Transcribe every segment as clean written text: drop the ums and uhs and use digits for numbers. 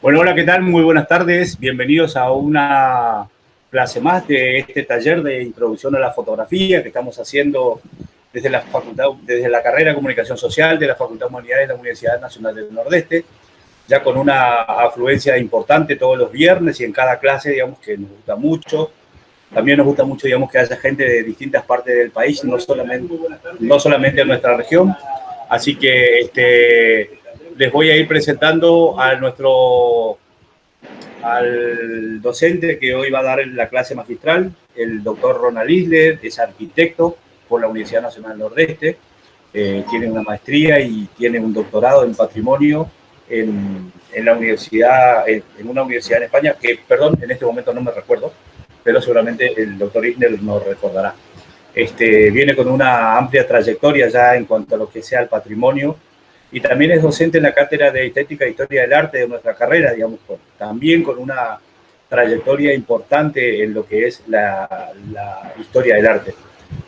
Bueno, hola, ¿qué tal? Muy buenas tardes. Bienvenidos a una clase más de este taller de introducción a la fotografía que estamos haciendo desde la facultad, desde la carrera de Comunicación Social de la Facultad de Humanidades de la Universidad Nacional del Nordeste, ya con una afluencia importante todos los viernes y en cada clase, digamos, que nos gusta mucho. También nos gusta mucho, digamos, que haya gente de distintas partes del país, no solamente de nuestra región. Así que les voy a ir presentando al docente que hoy va a dar la clase magistral, el doctor Ronald Isler. Es arquitecto por la Universidad Nacional del Nordeste, tiene una maestría y tiene un doctorado en patrimonio en la universidad, en una universidad en España, que, perdón, en este momento no me recuerdo, pero seguramente el doctor Isler nos recordará. Viene con una amplia trayectoria ya en cuanto a lo que sea el patrimonio, y también es docente en la cátedra de Estética e Historia del Arte de nuestra carrera, digamos, también con una trayectoria importante en lo que es la historia del arte.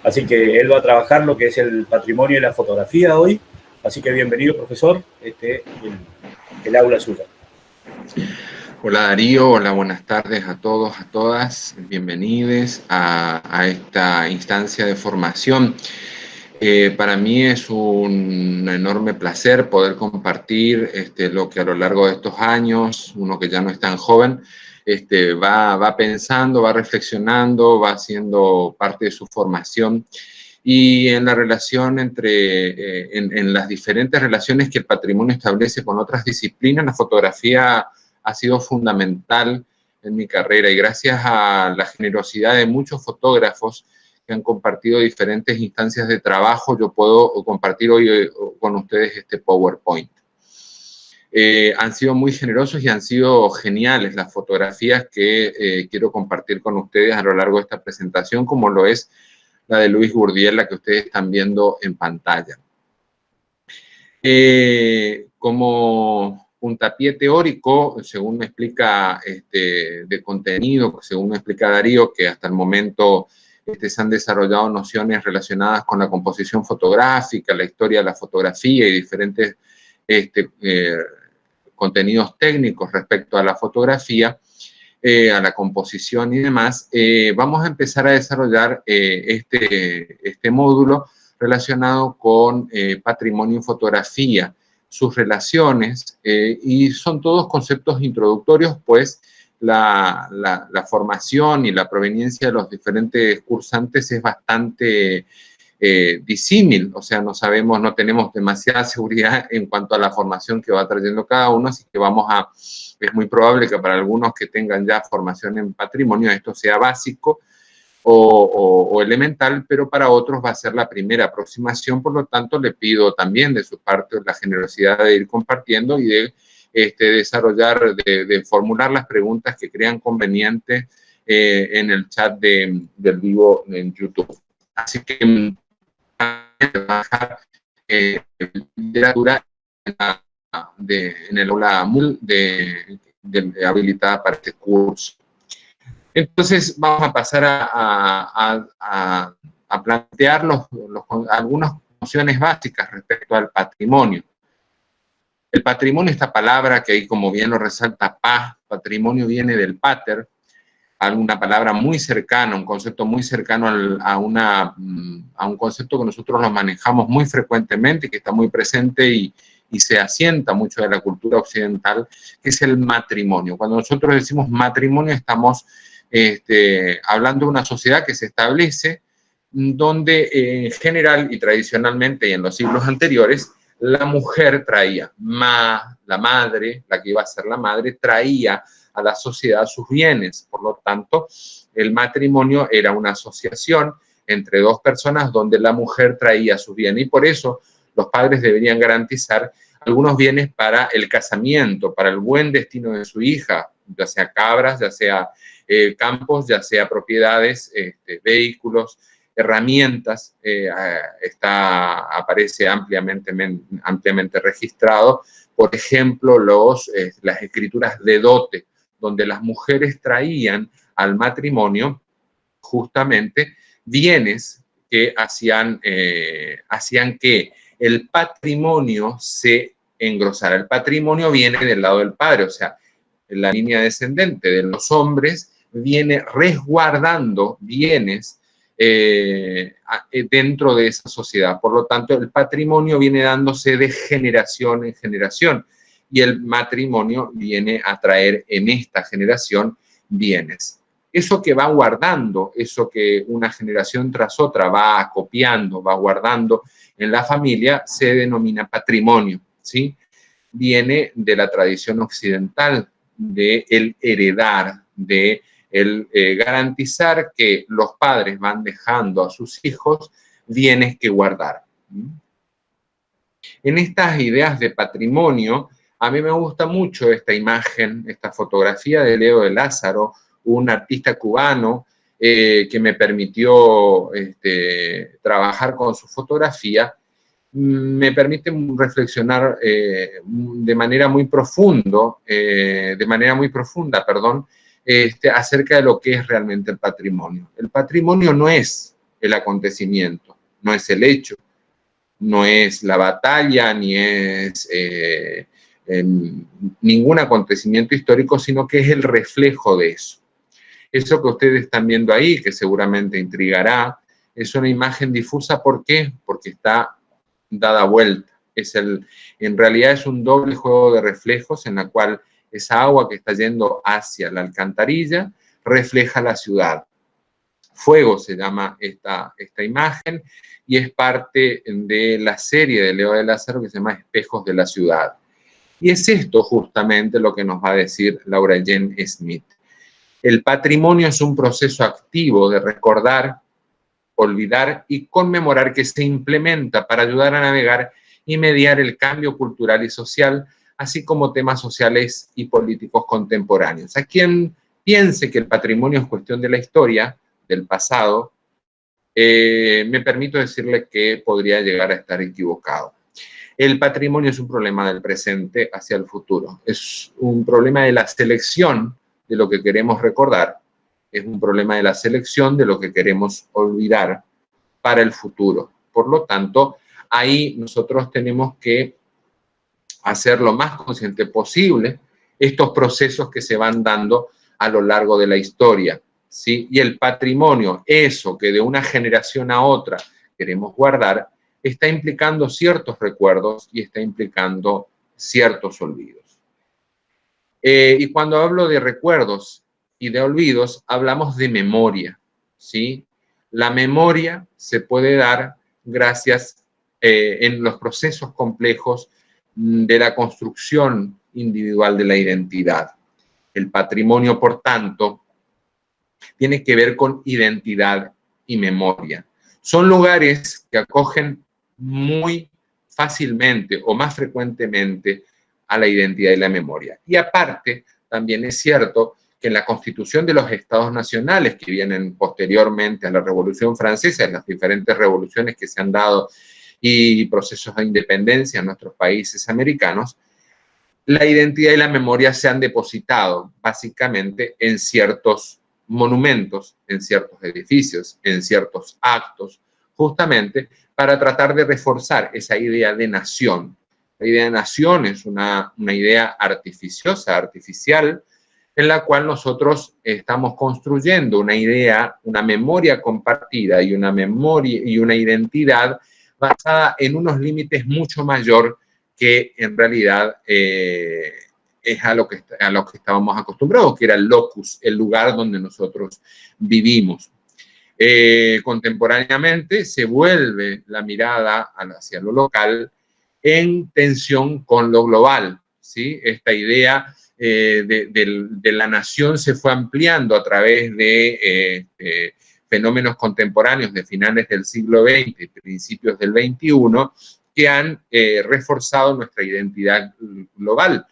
Así que él va a trabajar lo que es el patrimonio y la fotografía hoy. Así que bienvenido, profesor. El aula es suya. Hola Darío, hola, buenas tardes a todos, a todas. Bienvenidos a esta instancia de formación. Para mí es un enorme placer poder compartir lo que a lo largo de estos años, uno que ya no es tan joven, va pensando, va reflexionando, va haciendo parte de su formación, y en la relación en las diferentes relaciones que el patrimonio establece con otras disciplinas. La fotografía ha sido fundamental en mi carrera, y gracias a la generosidad de muchos fotógrafos que han compartido diferentes instancias de trabajo, yo puedo compartir hoy con ustedes este PowerPoint. Han sido muy generosos y han sido geniales las fotografías que quiero compartir con ustedes a lo largo de esta presentación, como lo es la de Luis Gurdiel, la que ustedes están viendo en pantalla. Como puntapié teórico, según me explica de contenido, según me explica Darío, que hasta el momento se han desarrollado nociones relacionadas con la composición fotográfica, la historia de la fotografía y diferentes contenidos técnicos respecto a la fotografía, a la composición y demás. Vamos a empezar a desarrollar este módulo relacionado con patrimonio y fotografía, sus relaciones, y son todos conceptos introductorios, pues la formación y la proveniencia de los diferentes cursantes es bastante disímil. O sea, no tenemos demasiada seguridad en cuanto a la formación que va trayendo cada uno, así que es muy probable que para algunos que tengan ya formación en patrimonio esto sea básico o elemental, pero para otros va a ser la primera aproximación. Por lo tanto, le pido también de su parte la generosidad de ir compartiendo y de desarrollar, de formular las preguntas que crean convenientes en el chat del vivo en YouTube. Así que bajar literatura en el aula MUL habilitada para este curso. Entonces vamos a pasar a plantear algunas nociones básicas respecto al patrimonio. El patrimonio, esta palabra que ahí, como bien lo resalta patrimonio, viene del pater, alguna palabra muy cercana, un concepto muy cercano a un concepto que nosotros lo manejamos muy frecuentemente, que está muy presente y se asienta mucho de la cultura occidental, que es el matrimonio. Cuando nosotros decimos matrimonio, estamos hablando de una sociedad que se establece donde en general y tradicionalmente y en los siglos anteriores, la mujer traía, la madre, la que iba a ser la madre, traía a la sociedad sus bienes. Por lo tanto, el matrimonio era una asociación entre dos personas donde la mujer traía sus bienes, y por eso los padres deberían garantizar algunos bienes para el casamiento, para el buen destino de su hija, ya sea cabras, ya sea campos, ya sea propiedades, vehículos, herramientas. Aparece ampliamente registrado, por ejemplo, las escrituras de dote, donde las mujeres traían al matrimonio justamente bienes que hacían que el patrimonio se engrosara. El patrimonio viene del lado del padre, o sea, la línea descendente de los hombres, viene resguardando bienes dentro de esa sociedad. Por lo tanto, el patrimonio viene dándose de generación en generación y el matrimonio viene a traer en esta generación bienes. Eso que va guardando, eso que una generación tras otra va acopiando, va guardando en la familia, se denomina patrimonio, ¿sí? Viene de la tradición occidental, de el heredar, de el garantizar que los padres van dejando a sus hijos bienes que guardar. En estas ideas de patrimonio, a mí me gusta mucho esta imagen, esta fotografía de Leo de Lázaro, un artista cubano que me permitió trabajar con su fotografía. Me permite reflexionar de manera muy profunda, acerca de lo que es realmente el patrimonio. El patrimonio no es el acontecimiento, no es el hecho, no es la batalla, ni es ningún acontecimiento histórico, sino que es el reflejo de eso. Eso que ustedes están viendo ahí, que seguramente intrigará, es una imagen difusa. ¿Por qué? Porque está dada vuelta. En realidad es un doble juego de reflejos en la cual esa agua que está yendo hacia la alcantarilla refleja la ciudad. Fuego se llama esta imagen y es parte de la serie de Leo de Lázaro que se llama Espejos de la Ciudad. Y es esto justamente lo que nos va a decir Laura Jane Smith. El patrimonio es un proceso activo de recordar, olvidar y conmemorar que se implementa para ayudar a navegar y mediar el cambio cultural y social, así como temas sociales y políticos contemporáneos. A quien piense que el patrimonio es cuestión de la historia, del pasado, me permito decirle que podría llegar a estar equivocado. El patrimonio es un problema del presente hacia el futuro. Es un problema de la selección de lo que queremos recordar. Es un problema de la selección de lo que queremos olvidar para el futuro. Por lo tanto, ahí nosotros tenemos que hacer lo más consciente posible estos procesos que se van dando a lo largo de la historia, ¿sí? Y el patrimonio, eso que de una generación a otra queremos guardar, está implicando ciertos recuerdos y está implicando ciertos olvidos. Y cuando hablo de recuerdos y de olvidos, hablamos de memoria, ¿sí? La memoria se puede dar gracias en los procesos complejos de la construcción individual de la identidad. El patrimonio, por tanto, tiene que ver con identidad y memoria. Son lugares que acogen muy fácilmente o más frecuentemente a la identidad y la memoria. Y aparte, también es cierto que en la constitución de los estados nacionales que vienen posteriormente a la Revolución Francesa, en las diferentes revoluciones que se han dado y procesos de independencia en nuestros países americanos, la identidad y la memoria se han depositado básicamente en ciertos monumentos, en ciertos edificios, en ciertos actos, justamente para tratar de reforzar esa idea de nación. La idea de nación es una idea artificiosa, artificial, en la cual nosotros estamos construyendo una idea, una memoria compartida y una memoria y una identidad basada en unos límites mucho mayor que en realidad es a lo que estábamos acostumbrados, que era el locus, el lugar donde nosotros vivimos. Contemporáneamente se vuelve la mirada hacia lo local en tensión con lo global, ¿sí? Esta idea de la nación se fue ampliando a través de fenómenos contemporáneos de finales del siglo XX y principios del XXI que han reforzado nuestra identidad global.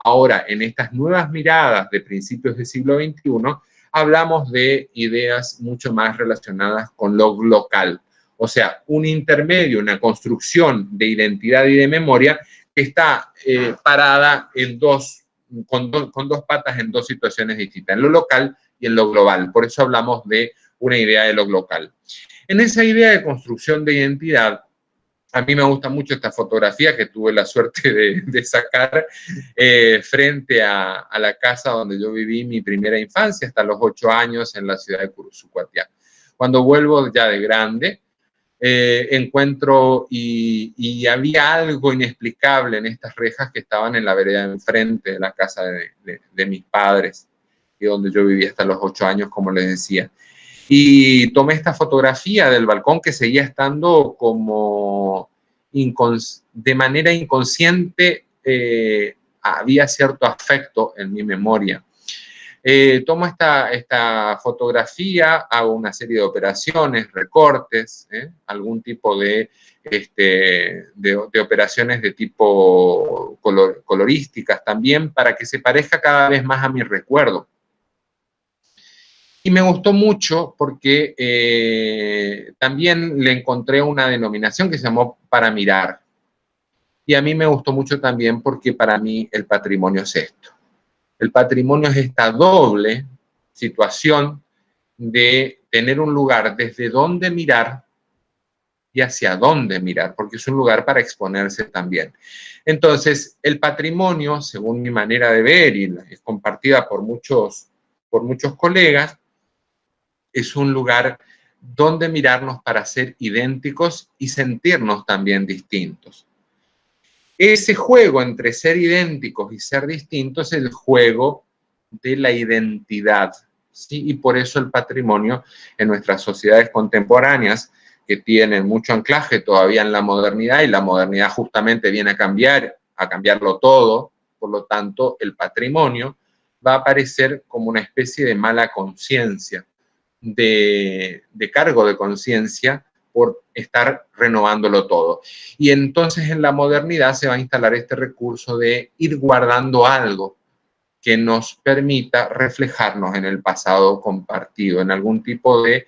Ahora, en estas nuevas miradas de principios del siglo XXI, hablamos de ideas mucho más relacionadas con lo local. O sea, un intermedio, una construcción de identidad y de memoria que está parada con dos patas en dos situaciones distintas, en lo local y en lo global. Por eso hablamos de una idea de lo local. En esa idea de construcción de identidad, A mí me gusta mucho esta fotografía que tuve la suerte de sacar frente a la casa donde yo viví mi primera infancia, hasta los 8 años en la ciudad de Curuzucuatiá. Cuando vuelvo ya de grande, encuentro y había algo inexplicable en estas rejas que estaban en la vereda de enfrente de la casa de mis padres, y donde yo vivía hasta los 8 años, como les decía. Y tomé esta fotografía del balcón que seguía estando como de manera inconsciente, había cierto afecto en mi memoria. Tomo esta fotografía, hago una serie de operaciones, recortes, algún tipo de operaciones de tipo colorísticas también, para que se parezca cada vez más a mi recuerdo. Y me gustó mucho porque también le encontré una denominación que se llamó Para Mirar. Y a mí me gustó mucho también porque para mí el patrimonio es esto. El patrimonio es esta doble situación de tener un lugar desde donde mirar y hacia dónde mirar, porque es un lugar para exponerse también. Entonces, el patrimonio, según mi manera de ver, y es compartida por muchos colegas, es un lugar donde mirarnos para ser idénticos y sentirnos también distintos. Ese juego entre ser idénticos y ser distintos es el juego de la identidad, ¿sí? Y por eso el patrimonio en nuestras sociedades contemporáneas, que tienen mucho anclaje todavía en la modernidad, y la modernidad justamente viene a cambiarlo todo, por lo tanto, el patrimonio va a aparecer como una especie de mala conciencia, de cargo de conciencia por estar renovándolo todo. Y entonces en la modernidad se va a instalar este recurso de ir guardando algo que nos permita reflejarnos en el pasado compartido, en algún tipo de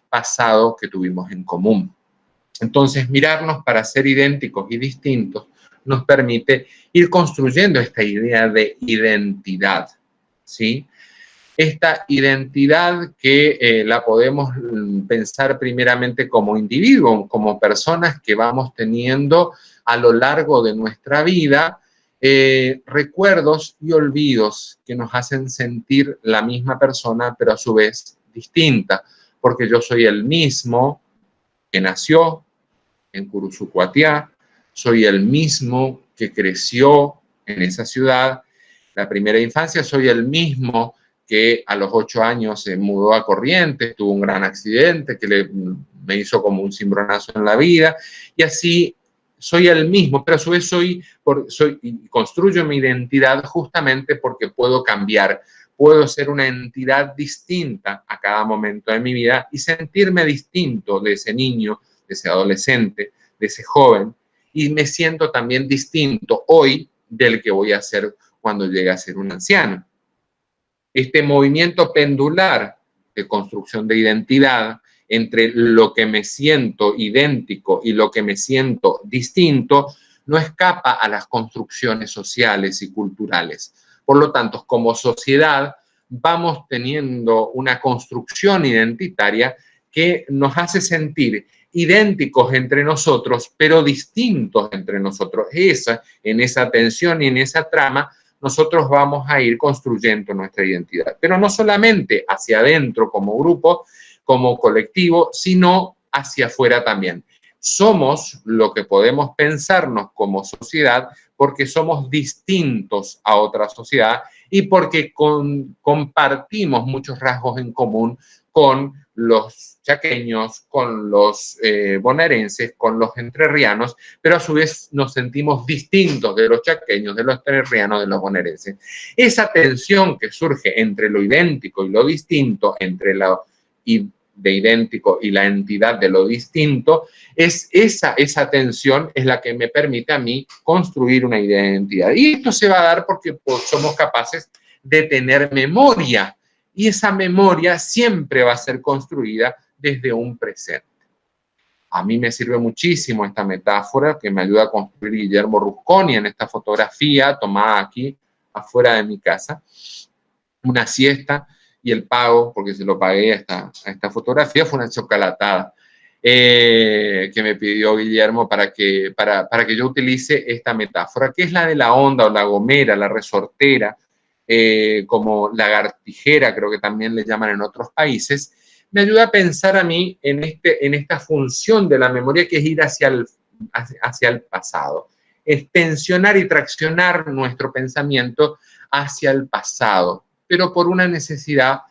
pasado que tuvimos en común. Entonces, mirarnos para ser idénticos y distintos nos permite ir construyendo esta idea de identidad, ¿sí? Esta identidad que la podemos pensar primeramente como individuo, como personas que vamos teniendo a lo largo de nuestra vida, recuerdos y olvidos que nos hacen sentir la misma persona, pero a su vez distinta, porque yo soy el mismo que nació en Curuzucuatiá, soy el mismo que creció en esa ciudad, la primera infancia, soy el mismo que a los 8 años se mudó a Corrientes, tuvo un gran accidente que me hizo como un cimbronazo en la vida, y así soy el mismo, pero a su vez construyo mi identidad justamente porque puedo cambiar, puedo ser una entidad distinta a cada momento de mi vida y sentirme distinto de ese niño, de ese adolescente, de ese joven, y me siento también distinto hoy del que voy a ser cuando llegue a ser un anciano. Este movimiento pendular de construcción de identidad entre lo que me siento idéntico y lo que me siento distinto no escapa a las construcciones sociales y culturales. Por lo tanto, como sociedad vamos teniendo una construcción identitaria que nos hace sentir idénticos entre nosotros, pero distintos entre nosotros. En esa tensión y en esa trama, nosotros vamos a ir construyendo nuestra identidad. Pero no solamente hacia adentro como grupo, como colectivo, sino hacia afuera también. Somos lo que podemos pensarnos como sociedad porque somos distintos a otra sociedad y porque compartimos muchos rasgos en común con los chaqueños, con los bonaerenses, con los entrerrianos, pero a su vez nos sentimos distintos de los chaqueños, de los entrerrianos, de los bonaerenses. Esa tensión que surge entre lo idéntico y lo distinto, entre lo de idéntico y la entidad de lo distinto, esa tensión es la que me permite a mí construir una identidad. Y esto se va a dar porque somos capaces de tener memoria, y esa memoria siempre va a ser construida desde un presente. A mí me sirve muchísimo esta metáfora que me ayuda a construir Guillermo Rusconi en esta fotografía tomada aquí afuera de mi casa. Una siesta y el pago, porque se lo pagué a esta fotografía, fue una chocolatada. que me pidió Guillermo para que yo utilice esta metáfora, que es la de la onda o la gomera, la resortera, como lagartijera, creo que también le llaman en otros países. Me ayuda a pensar a mí en esta función de la memoria, que es ir hacia el pasado, es tensionar y traccionar nuestro pensamiento hacia el pasado, pero por una necesidad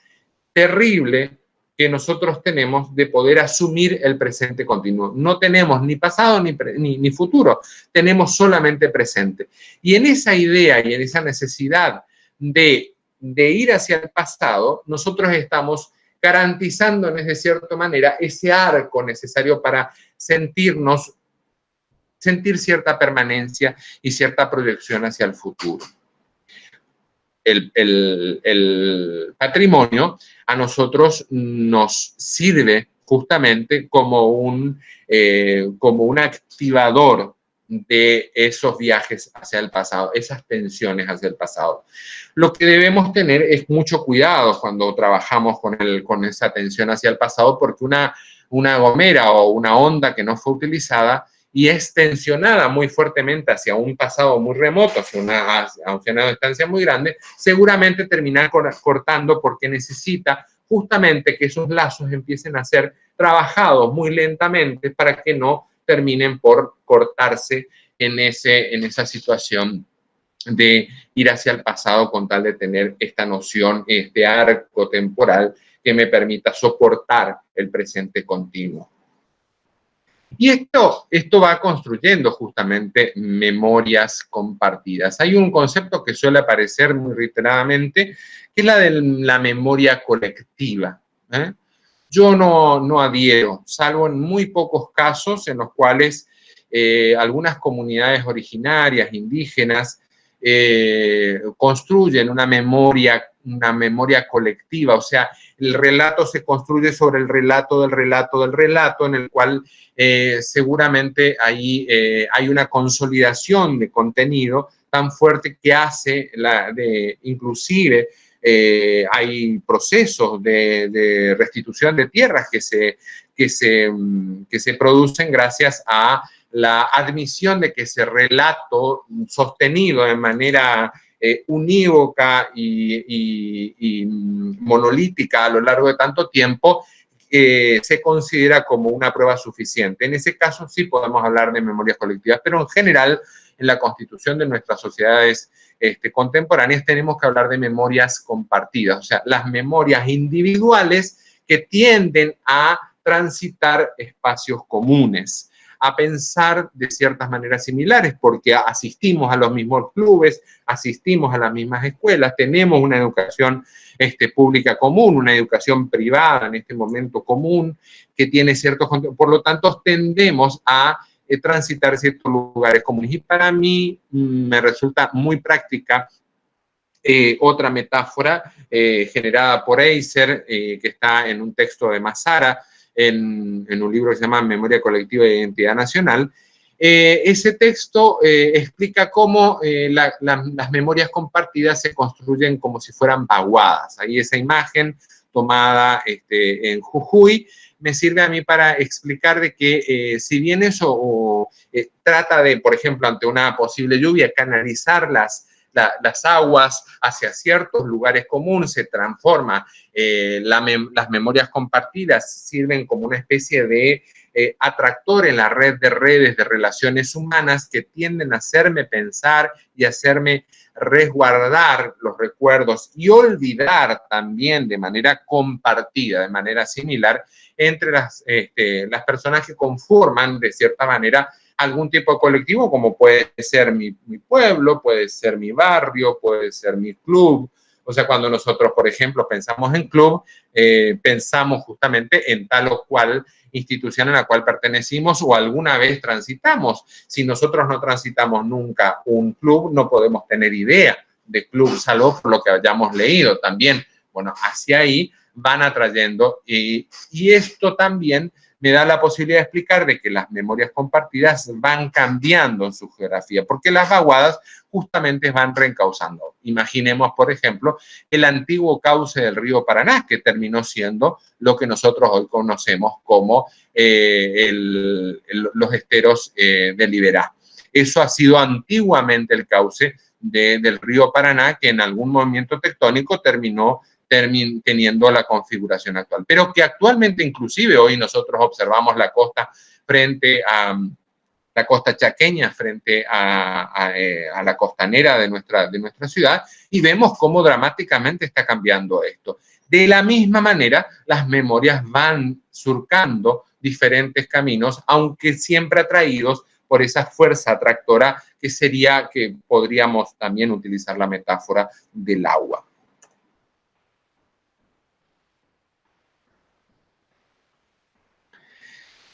terrible que nosotros tenemos de poder asumir el presente continuo. No tenemos ni pasado ni futuro, tenemos solamente presente. Y en esa idea y en esa necesidad de ir hacia el pasado, nosotros estamos garantizándonos de cierta manera ese arco necesario para sentir cierta permanencia y cierta proyección hacia el futuro. El patrimonio a nosotros nos sirve justamente como un activador de esos viajes hacia el pasado, esas tensiones hacia el pasado. Lo que debemos tener es mucho cuidado cuando trabajamos con esa tensión hacia el pasado, porque una gomera o una onda que no fue utilizada y es tensionada muy fuertemente hacia un pasado muy remoto, hacia una distancia muy grande, seguramente terminará cortando, porque necesita justamente que esos lazos empiecen a ser trabajados muy lentamente para que no terminen por cortarse en esa situación de ir hacia el pasado, con tal de tener esta noción, este arco temporal que me permita soportar el presente continuo. Y esto va construyendo justamente memorias compartidas. Hay un concepto que suele aparecer muy reiteradamente, que es la de la memoria colectiva. Yo no adhiero, salvo en muy pocos casos en los cuales algunas comunidades originarias, indígenas, construyen una memoria colectiva, o sea, el relato se construye sobre el relato del relato del relato, en el cual seguramente ahí hay una consolidación de contenido tan fuerte que hace inclusive hay procesos de restitución de tierras que se producen gracias a la admisión de que ese relato sostenido de manera unívoca y monolítica a lo largo de tanto tiempo se considera como una prueba suficiente. En ese caso sí podemos hablar de memorias colectivas, pero en general en la constitución de nuestras sociedades contemporáneas tenemos que hablar de memorias compartidas, o sea, las memorias individuales que tienden a transitar espacios comunes, a pensar de ciertas maneras similares, porque asistimos a los mismos clubes, asistimos a las mismas escuelas, tenemos una educación pública común, una educación privada en este momento común, que tiene ciertos, por lo tanto tendemos a transitar ciertos lugares comunes. Y para mí me resulta muy práctica otra metáfora generada por Eiser, que está en un texto de Mazara, en un libro que se llama Memoria Colectiva de Identidad Nacional. Ese texto explica cómo las memorias compartidas se construyen como si fueran vaguadas. Ahí esa imagen tomada en Jujuy me sirve a mí para explicar de que si bien eso trata de, por ejemplo, ante una posible lluvia, canalizar las aguas hacia ciertos lugares comunes, se transforma. Las memorias compartidas sirven como una especie de atractor en la red de redes de relaciones humanas que tienden a hacerme pensar y hacerme resguardar los recuerdos y olvidar también de manera compartida, de manera similar, entre las personas que conforman de cierta manera algún tipo de colectivo, como puede ser mi pueblo, puede ser mi barrio, puede ser mi club. O sea, cuando nosotros, por ejemplo, pensamos en club, pensamos justamente en tal o cual institución a la cual pertenecimos o alguna vez transitamos. Si nosotros no transitamos nunca un club, no podemos tener idea de club, salvo por lo que hayamos leído también. Bueno, hacia ahí van atrayendo y esto también me da la posibilidad de explicar de que las memorias compartidas van cambiando en su geografía, porque las vaguadas justamente van reencauzando. Imaginemos, por ejemplo, el antiguo cauce del río Paraná, que terminó siendo lo que nosotros hoy conocemos como los esteros del Iberá. Eso ha sido antiguamente el cauce del río Paraná, que en algún movimiento tectónico terminó teniendo la configuración actual. Pero que actualmente, inclusive hoy nosotros observamos la costa frente a la costa chaqueña, frente a la costanera de nuestra ciudad, y vemos cómo dramáticamente está cambiando esto. De la misma manera, las memorias van surcando diferentes caminos, aunque siempre atraídos por esa fuerza atractora que sería, que podríamos también utilizar la metáfora del agua.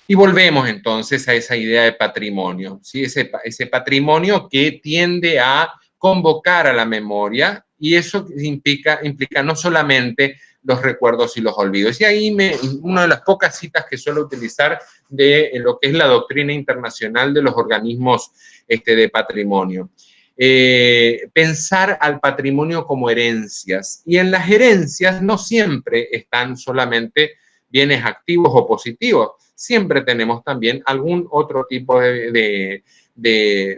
Y volvemos entonces a esa idea de patrimonio, ¿sí? Ese patrimonio que tiende a convocar a la memoria, y eso implica no solamente los recuerdos y los olvidos. Y ahí una de las pocas citas que suelo utilizar de lo que es la doctrina internacional de los organismos de patrimonio. Pensar al patrimonio como herencias. Y en las herencias no siempre están solamente bienes activos o positivos. Siempre tenemos también algún otro tipo de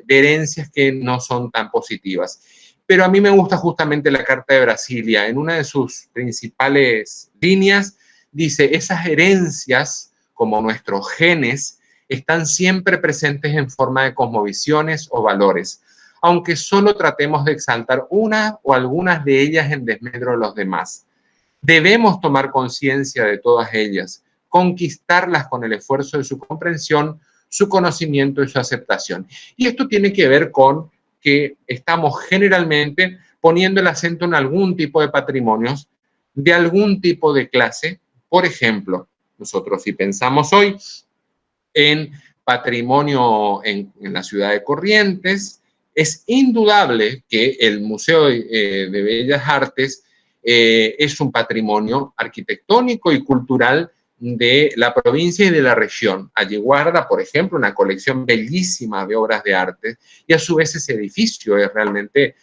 herencias que no son tan positivas. Pero a mí me gusta justamente la Carta de Brasilia. En una de sus principales líneas dice, esas herencias, como nuestros genes, están siempre presentes en forma de cosmovisiones o valores, aunque solo tratemos de exaltar una o algunas de ellas en desmedro de los demás. Debemos tomar conciencia de todas ellas, conquistarlas con el esfuerzo de su comprensión, su conocimiento y su aceptación. Y esto tiene que ver con que estamos generalmente poniendo el acento en algún tipo de patrimonios, de algún tipo de clase. Por ejemplo, nosotros si pensamos hoy en patrimonio en la ciudad de Corrientes, es indudable que el Museo de Bellas Artes es un patrimonio arquitectónico y cultural de la provincia y de la región. Allí guarda, por ejemplo, una colección bellísima de obras de arte y a su vez ese edificio es realmente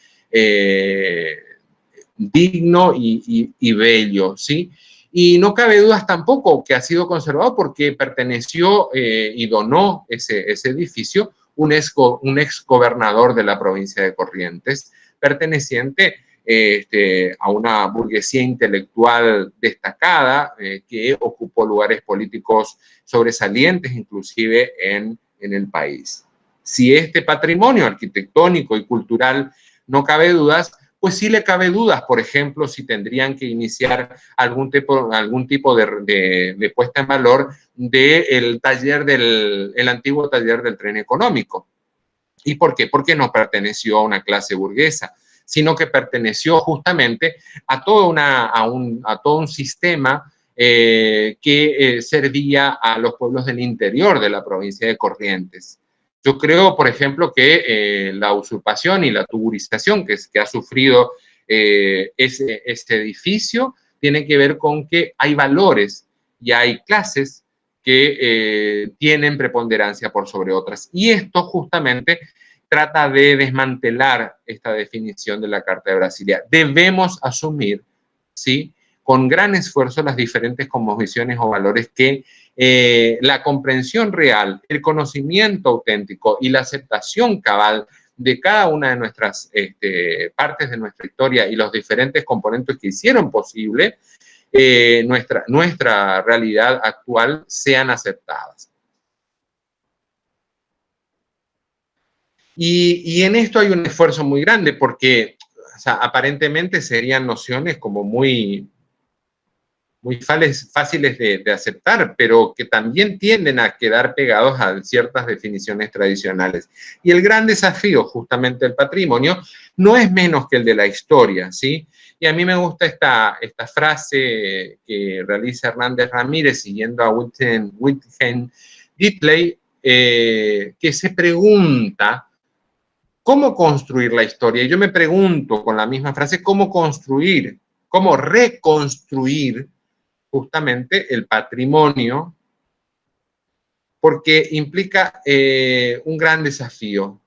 digno y bello, ¿sí? Y no cabe dudas tampoco que ha sido conservado porque perteneció y donó ese edificio un ex gobernador de la provincia de Corrientes, perteneciente a una burguesía intelectual destacada que ocupó lugares políticos sobresalientes, inclusive en el país. Si este patrimonio arquitectónico y cultural no cabe dudas, pues sí le cabe dudas, por ejemplo, si tendrían que iniciar algún tipo de puesta en valor del antiguo taller del tren económico. ¿Y por qué? Porque no perteneció a una clase burguesa, sino que perteneció justamente a todo un sistema que servía a los pueblos del interior de la provincia de Corrientes. Yo creo, por ejemplo, que la usurpación y la tugurización que ha sufrido ese edificio tiene que ver con que hay valores y hay clases que tienen preponderancia por sobre otras. Y esto justamente trata de desmantelar esta definición de la Carta de Brasilia. Debemos asumir, ¿sí?, con gran esfuerzo las diferentes cosmovisiones o valores que la comprensión real, el conocimiento auténtico y la aceptación cabal de cada una de nuestras partes de nuestra historia y los diferentes componentes que hicieron posible nuestra realidad actual sean aceptadas. Y en esto hay un esfuerzo muy grande porque, o sea, aparentemente serían nociones como muy fáciles de aceptar, pero que también tienden a quedar pegados a ciertas definiciones tradicionales. Y el gran desafío justamente del patrimonio no es menos que el de la historia, ¿sí? Y a mí me gusta esta frase que realiza Hernández Ramírez siguiendo a Wilhelm Ditley, que se pregunta ¿cómo construir la historia? Y yo me pregunto con la misma frase, ¿cómo construir, cómo reconstruir justamente el patrimonio porque implica un gran desafío,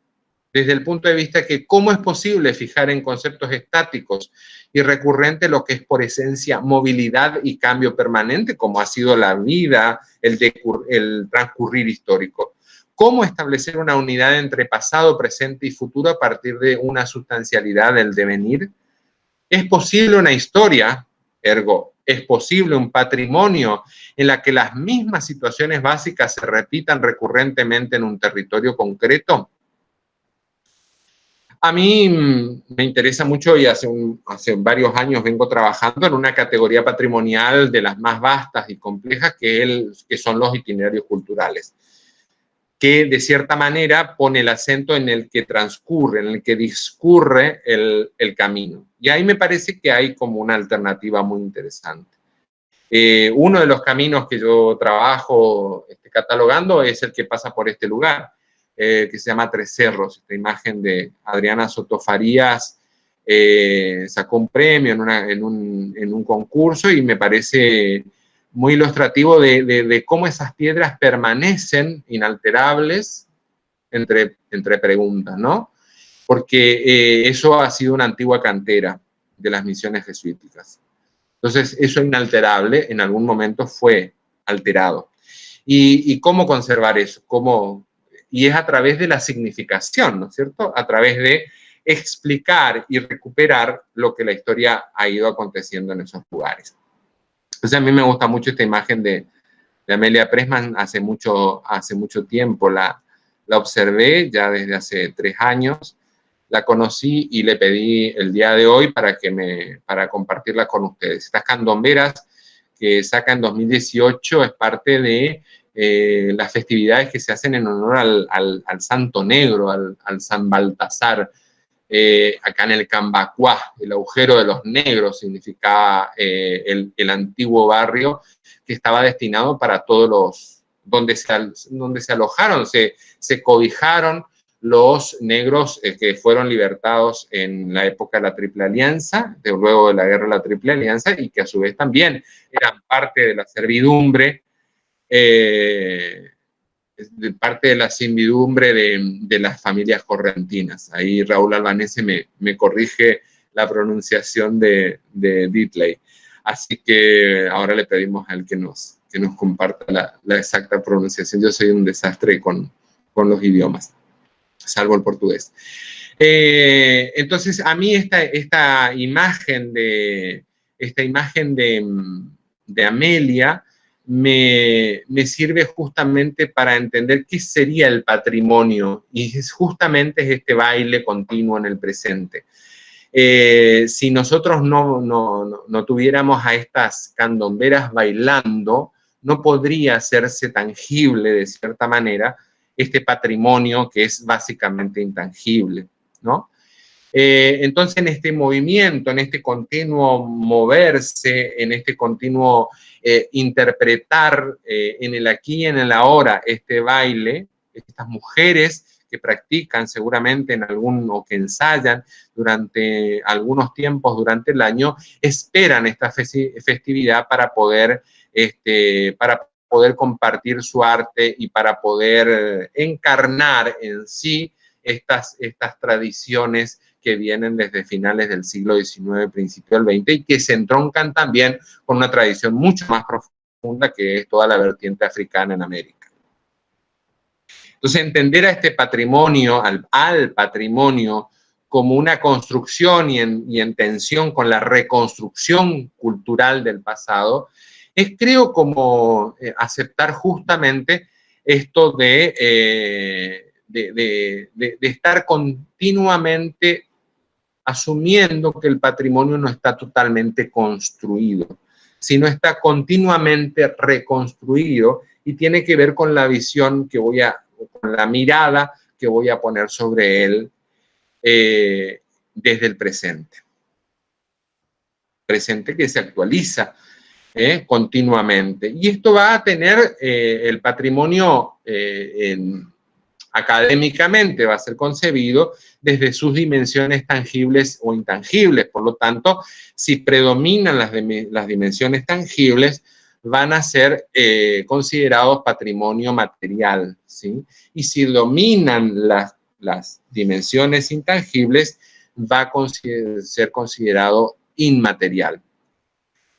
desde el punto de vista que cómo es posible fijar en conceptos estáticos y recurrentes lo que es por esencia movilidad y cambio permanente, como ha sido la vida, el transcurrir histórico. ¿Cómo establecer una unidad entre pasado, presente y futuro a partir de una sustancialidad del devenir? ¿Es posible una historia, ergo, es posible un patrimonio en la que las mismas situaciones básicas se repitan recurrentemente en un territorio concreto? A mí me interesa mucho y hace varios años vengo trabajando en una categoría patrimonial de las más vastas y complejas que son los itinerarios culturales, que de cierta manera pone el acento en el que transcurre, en el que discurre el camino. Y ahí me parece que hay como una alternativa muy interesante. Uno de los caminos que yo trabajo catalogando es el que pasa por este lugar, que se llama Tres Cerros. Esta imagen de Adriana Soto Farías sacó un premio en un concurso y me parece muy ilustrativo de cómo esas piedras permanecen inalterables entre preguntas, ¿no? Porque eso ha sido una antigua cantera de las misiones jesuíticas. Entonces, eso inalterable en algún momento fue alterado. ¿Y cómo conservar eso? Y es a través de la significación, ¿no es cierto? A través de explicar y recuperar lo que la historia ha ido aconteciendo en esos lugares. Entonces, a mí me gusta mucho esta imagen de Amelia Pressman. Hace mucho tiempo la observé, ya desde hace 3 años. La conocí y le pedí el día de hoy para compartirla con ustedes. Estas candomberas que saca en 2018 es parte de las festividades que se hacen en honor al Santo Negro, al San Baltasar. Acá en el Cambacuá, el agujero de los negros significaba el antiguo barrio que estaba destinado para todos donde se alojaron, se cobijaron los negros que fueron libertados en la época de la Triple Alianza, luego de la Guerra de la Triple Alianza, y que a su vez también eran parte de la servidumbre, parte de la servidumbre de las familias correntinas. Ahí Raúl Albanese me corrige la pronunciación de Ditley. Así que ahora le pedimos a él que nos comparta la exacta pronunciación. Yo soy un desastre con los idiomas, salvo el portugués. Entonces, a mí esta imagen de Amelia me sirve justamente para entender qué sería el patrimonio, y justamente es este baile continuo en el presente. Si nosotros no tuviéramos a estas candomberas bailando, no podría hacerse tangible de cierta manera este patrimonio que es básicamente intangible, ¿no? Entonces, en este movimiento, en este continuo moverse, en este continuo interpretar en el aquí y en el ahora este baile, estas mujeres que practican seguramente o que ensayan durante algunos tiempos durante el año, esperan esta festividad para poder compartir su arte y para poder encarnar en sí estas tradiciones que vienen desde finales del siglo XIX, principio del XX, y que se entroncan también con una tradición mucho más profunda que es toda la vertiente africana en América. Entonces, entender a este patrimonio, al patrimonio, como una construcción y en tensión con la reconstrucción cultural del pasado, es, creo, como aceptar justamente esto de estar continuamente asumiendo que el patrimonio no está totalmente construido, sino está continuamente reconstruido y tiene que ver con la visión con la mirada que voy a poner sobre él desde el presente. Presente que se actualiza continuamente. Y esto va a tener el patrimonio académicamente, va a ser concebido desde sus dimensiones tangibles o intangibles. Por lo tanto, si predominan las dimensiones tangibles, van a ser considerados patrimonio material, ¿sí? Y si dominan las dimensiones intangibles, va a ser considerado inmaterial.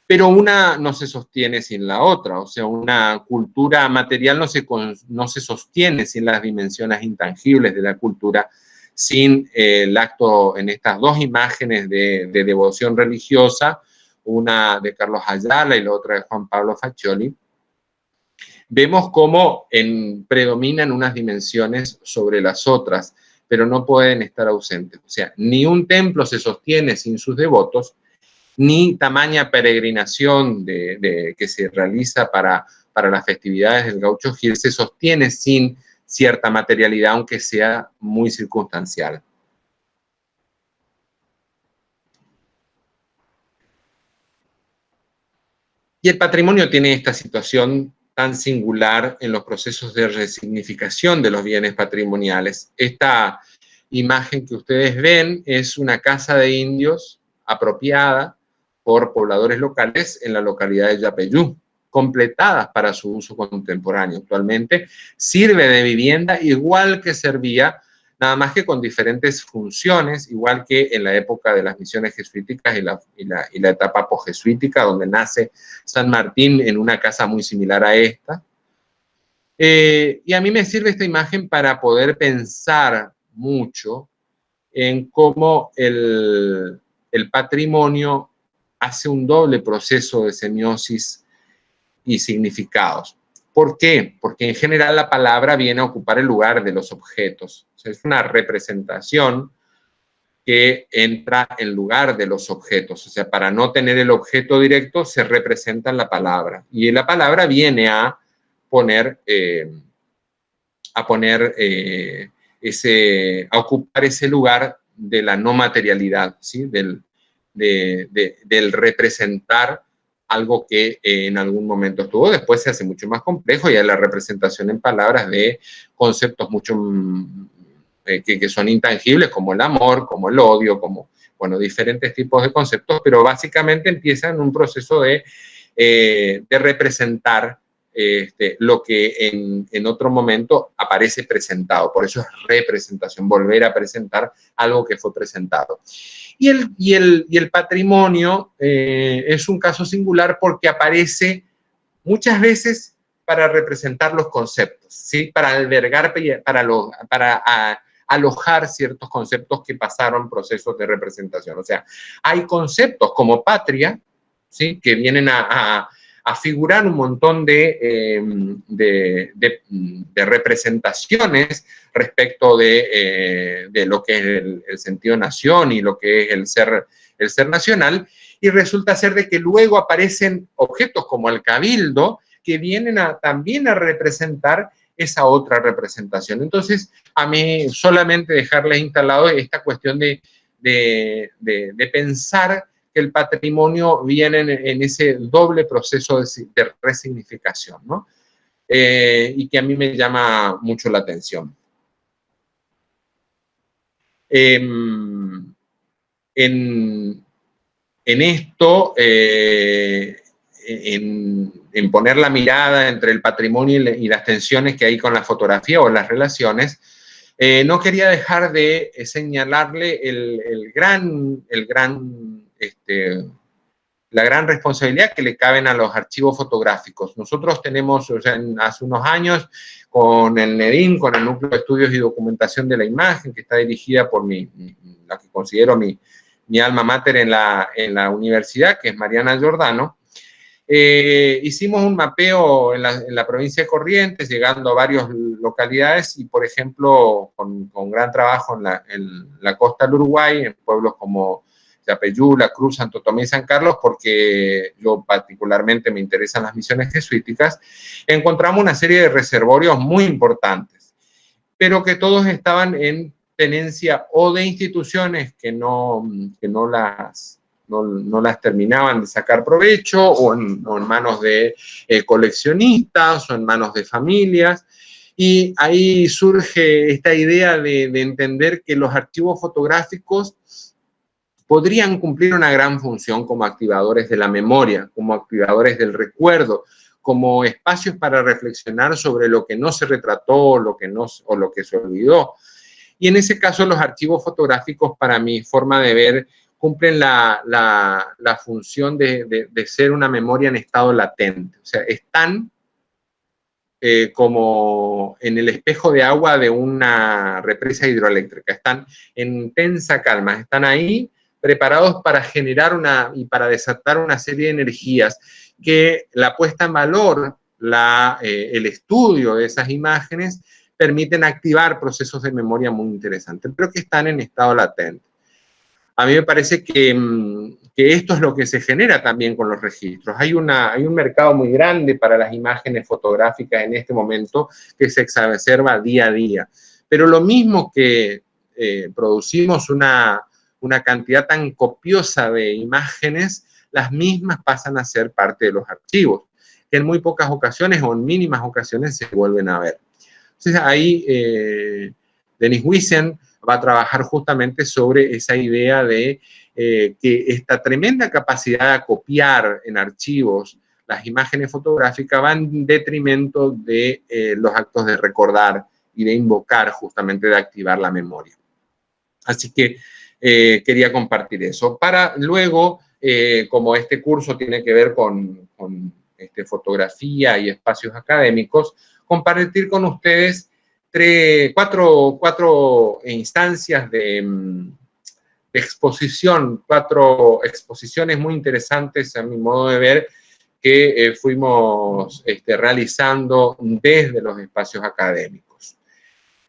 Pero una no se sostiene sin la otra, o sea, una cultura material no se sostiene sin las dimensiones intangibles de la cultura, sin el acto en estas dos imágenes de devoción religiosa, una de Carlos Ayala y la otra de Juan Pablo Faccioli. Vemos cómo predominan unas dimensiones sobre las otras, pero no pueden estar ausentes. O sea, ni un templo se sostiene sin sus devotos, ni tamaña peregrinación que se realiza para las festividades del Gaucho Gil se sostiene sin cierta materialidad, aunque sea muy circunstancial. Y el patrimonio tiene esta situación tan singular en los procesos de resignificación de los bienes patrimoniales. Esta imagen que ustedes ven es una casa de indios apropiada por pobladores locales en la localidad de Yapeyú, completadas para su uso contemporáneo. Actualmente sirve de vivienda igual que servía, nada más que con diferentes funciones, igual que en la época de las misiones jesuíticas y la etapa posjesuítica, donde nace San Martín en una casa muy similar a esta. Y a mí me sirve esta imagen para poder pensar mucho en cómo el patrimonio hace un doble proceso de semiosis y significados. ¿Por qué? Porque en general la palabra viene a ocupar el lugar de los objetos. O sea, es una representación que entra en lugar de los objetos. O sea, para no tener el objeto directo, se representa en la palabra. Y la palabra viene a ocupar ese lugar de la no materialidad, ¿sí? Del representar algo que en algún momento estuvo. Después se hace mucho más complejo y hay la representación en palabras de conceptos mucho que son intangibles, como el amor, como el odio, como, bueno, diferentes tipos de conceptos, pero básicamente empiezan un proceso de representar lo que en otro momento aparece presentado. Por eso es representación, volver a presentar algo que fue presentado. Y el patrimonio es un caso singular porque aparece muchas veces para representar los conceptos, ¿sí? Para albergar, para alojar ciertos conceptos que pasaron procesos de representación. O sea, hay conceptos como patria, ¿sí? Que vienen a figurar un montón de representaciones respecto de lo que es el sentido nación y lo que es el ser nacional, y resulta ser de que luego aparecen objetos como el cabildo que vienen también a representar esa otra representación. Entonces, a mí solamente dejarles instalado esta cuestión de pensar que el patrimonio viene en ese doble proceso de resignificación, ¿no? Y que a mí me llama mucho la atención. En esto, en poner la mirada entre el patrimonio y las tensiones que hay con la fotografía o las relaciones, no quería dejar de señalarle la gran responsabilidad que le caben a los archivos fotográficos. Nosotros tenemos, o sea, hace unos años, con el NEDIM, con el Núcleo de Estudios y Documentación de la Imagen, que está dirigida por la que considero mi alma mater en la universidad, que es Mariana Giordano, hicimos un mapeo en la provincia de Corrientes, llegando a varias localidades y, por ejemplo, con gran trabajo en la costa del Uruguay, en pueblos como Yapeyú, La Cruz, Santo Tomé y San Carlos, porque yo particularmente me interesan las misiones jesuíticas, encontramos una serie de reservorios muy importantes, pero que todos estaban en tenencia o de instituciones que no las terminaban de sacar provecho, o en manos de coleccionistas, o en manos de familias. Y ahí surge esta idea de entender que los archivos fotográficos podrían cumplir una gran función como activadores de la memoria, como activadores del recuerdo, como espacios para reflexionar sobre lo que no se retrató o lo que se olvidó. Y en ese caso los archivos fotográficos, para mi forma de ver, cumplen la función de ser una memoria en estado latente. O sea, están como en el espejo de agua de una represa hidroeléctrica. Están en intensa calma, están ahí preparados para generar y para desatar una serie de energías que la puesta en valor, el estudio de esas imágenes permiten activar procesos de memoria muy interesantes, pero que están en estado latente. A mí me parece que esto es lo que se genera también con los registros. Hay un mercado muy grande para las imágenes fotográficas en este momento que se exacerba día a día. Pero lo mismo que producimos una cantidad tan copiosa de imágenes, las mismas pasan a ser parte de los archivos, que en muy pocas ocasiones o en mínimas ocasiones se vuelven a ver. Entonces ahí Denis Huijsen va a trabajar justamente sobre esa idea de que esta tremenda capacidad de copiar en archivos las imágenes fotográficas va en detrimento de los actos de recordar y de invocar, justamente de activar la memoria. Así que quería compartir eso. Para luego, como este curso tiene que ver con fotografía y espacios académicos, compartir con ustedes cuatro instancias de exposición, 4 exposiciones muy interesantes a mi modo de ver que fuimos realizando desde los espacios académicos.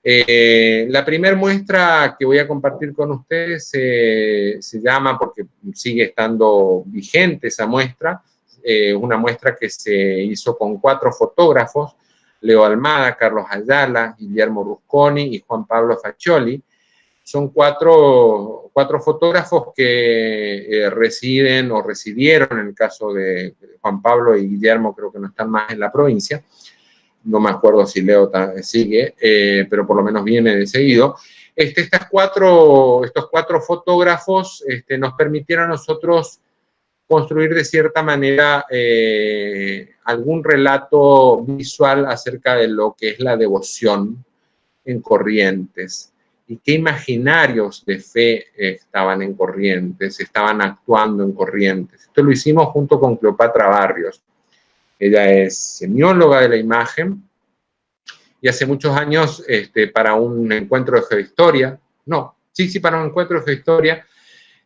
La primera muestra que voy a compartir con ustedes se llama, porque sigue estando vigente esa muestra, una muestra que se hizo con 4 fotógrafos, Leo Almada, Carlos Ayala, Guillermo Rusconi y Juan Pablo Faccioli. Son cuatro fotógrafos que residen o residieron, en el caso de Juan Pablo y Guillermo, creo que no están más en la provincia. No me acuerdo si Leo sigue, pero por lo menos viene de seguido. Estos cuatro fotógrafos nos permitieron a nosotros construir de cierta manera algún relato visual acerca de lo que es la devoción en Corrientes y qué imaginarios de fe estaban en Corrientes, estaban actuando en Corrientes. Esto lo hicimos junto con Cleopatra Barrios. Ella es semióloga de la imagen y hace muchos años para un encuentro de geohistoria, para un encuentro de geohistoria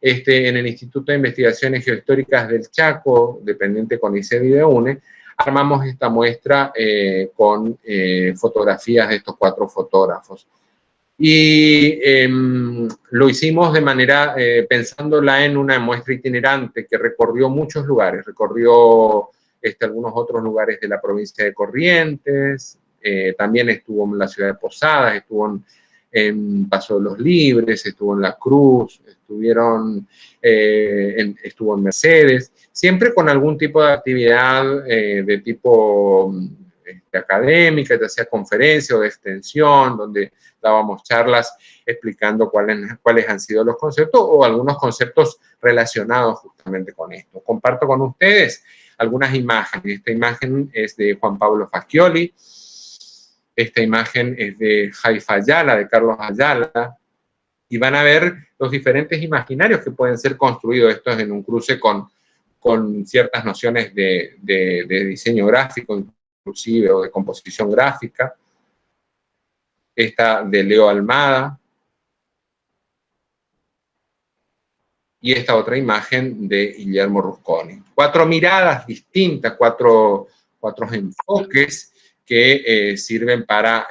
en el Instituto de Investigaciones Geohistóricas del Chaco, dependiente con ICEBI de UNE, armamos esta muestra con fotografías de estos 4 fotógrafos. Y lo hicimos de manera, pensándola en una muestra itinerante que recorrió muchos lugares, recorrió algunos otros lugares de la provincia de Corrientes, también estuvo en la ciudad de Posadas, estuvo en Paso de los Libres, estuvo en La Cruz, estuvo en Mercedes, siempre con algún tipo de actividad de tipo académica, ya sea conferencia o de extensión, donde dábamos charlas explicando cuáles han sido los conceptos o algunos conceptos relacionados justamente con esto. Comparto con ustedes algunas imágenes. Esta imagen es de Juan Pablo Faccioli, esta imagen es de Jaifa Ayala, de Carlos Ayala, y van a ver los diferentes imaginarios que pueden ser construidos. Esto es en un cruce con ciertas nociones de diseño gráfico, inclusive, o de composición gráfica. Esta de Leo Almada. Y esta otra imagen de Guillermo Rusconi. 4 miradas distintas, cuatro enfoques que sirven para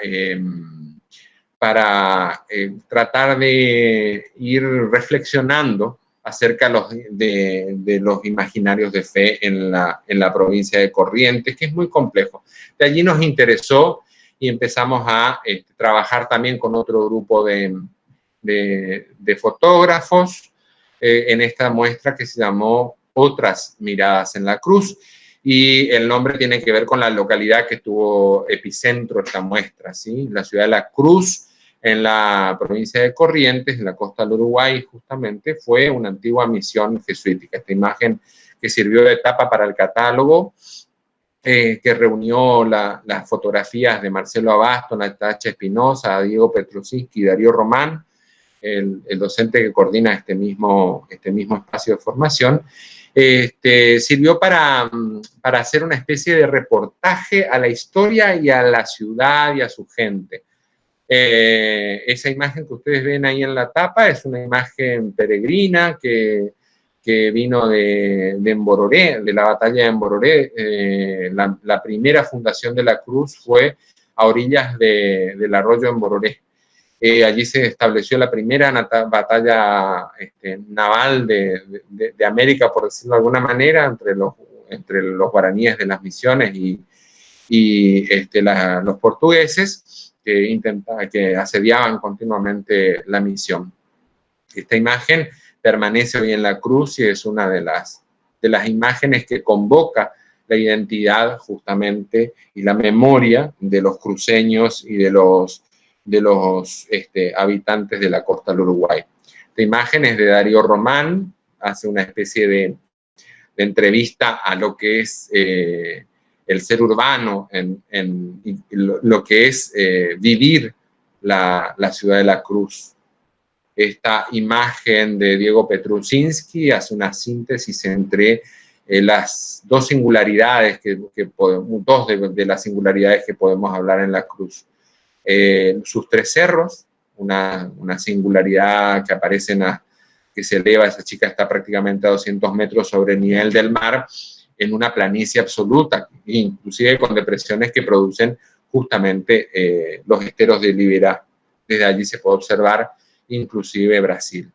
tratar de ir reflexionando acerca de los imaginarios de fe en la provincia de Corrientes, que es muy complejo. De allí nos interesó y empezamos a trabajar también con otro grupo de fotógrafos en esta muestra que se llamó Otras Miradas en la Cruz, y el nombre tiene que ver con la localidad que tuvo epicentro esta muestra, ¿sí? La ciudad de La Cruz, en la provincia de Corrientes, en la costa del Uruguay, justamente, fue una antigua misión jesuítica. Esta imagen que sirvió de tapa para el catálogo, que reunió las fotografías de Marcelo Abasto, Natacha Espinosa, Diego Petrusinski y Darío Román, el docente que coordina este mismo espacio de formación, sirvió para hacer una especie de reportaje a la historia y a la ciudad y a su gente. Esa imagen que ustedes ven ahí en la tapa es una imagen peregrina que vino de Embororé, de la batalla de Embororé. La primera fundación de la cruz fue a orillas del arroyo Embororé. Allí se estableció la primera batalla naval de América, por decirlo de alguna manera, entre los guaraníes de las misiones y los portugueses que asediaban continuamente la misión. Esta imagen permanece hoy en la cruz y es una de las imágenes que convoca la identidad justamente y la memoria de los cruceños y de los habitantes de la costa del Uruguay. Esta imagen es de Darío Román, hace una especie de entrevista a lo que es el ser urbano, lo que es vivir la ciudad de la cruz. Esta imagen de Diego Petrusinski hace una síntesis entre las dos singularidades, dos de las singularidades que podemos hablar en la cruz. Sus tres cerros, una singularidad que aparece que se eleva, esa chica está prácticamente a 200 metros sobre el nivel del mar, en una planicie absoluta, inclusive con depresiones que producen justamente los esteros de Liberá. Desde allí se puede observar inclusive Brasil,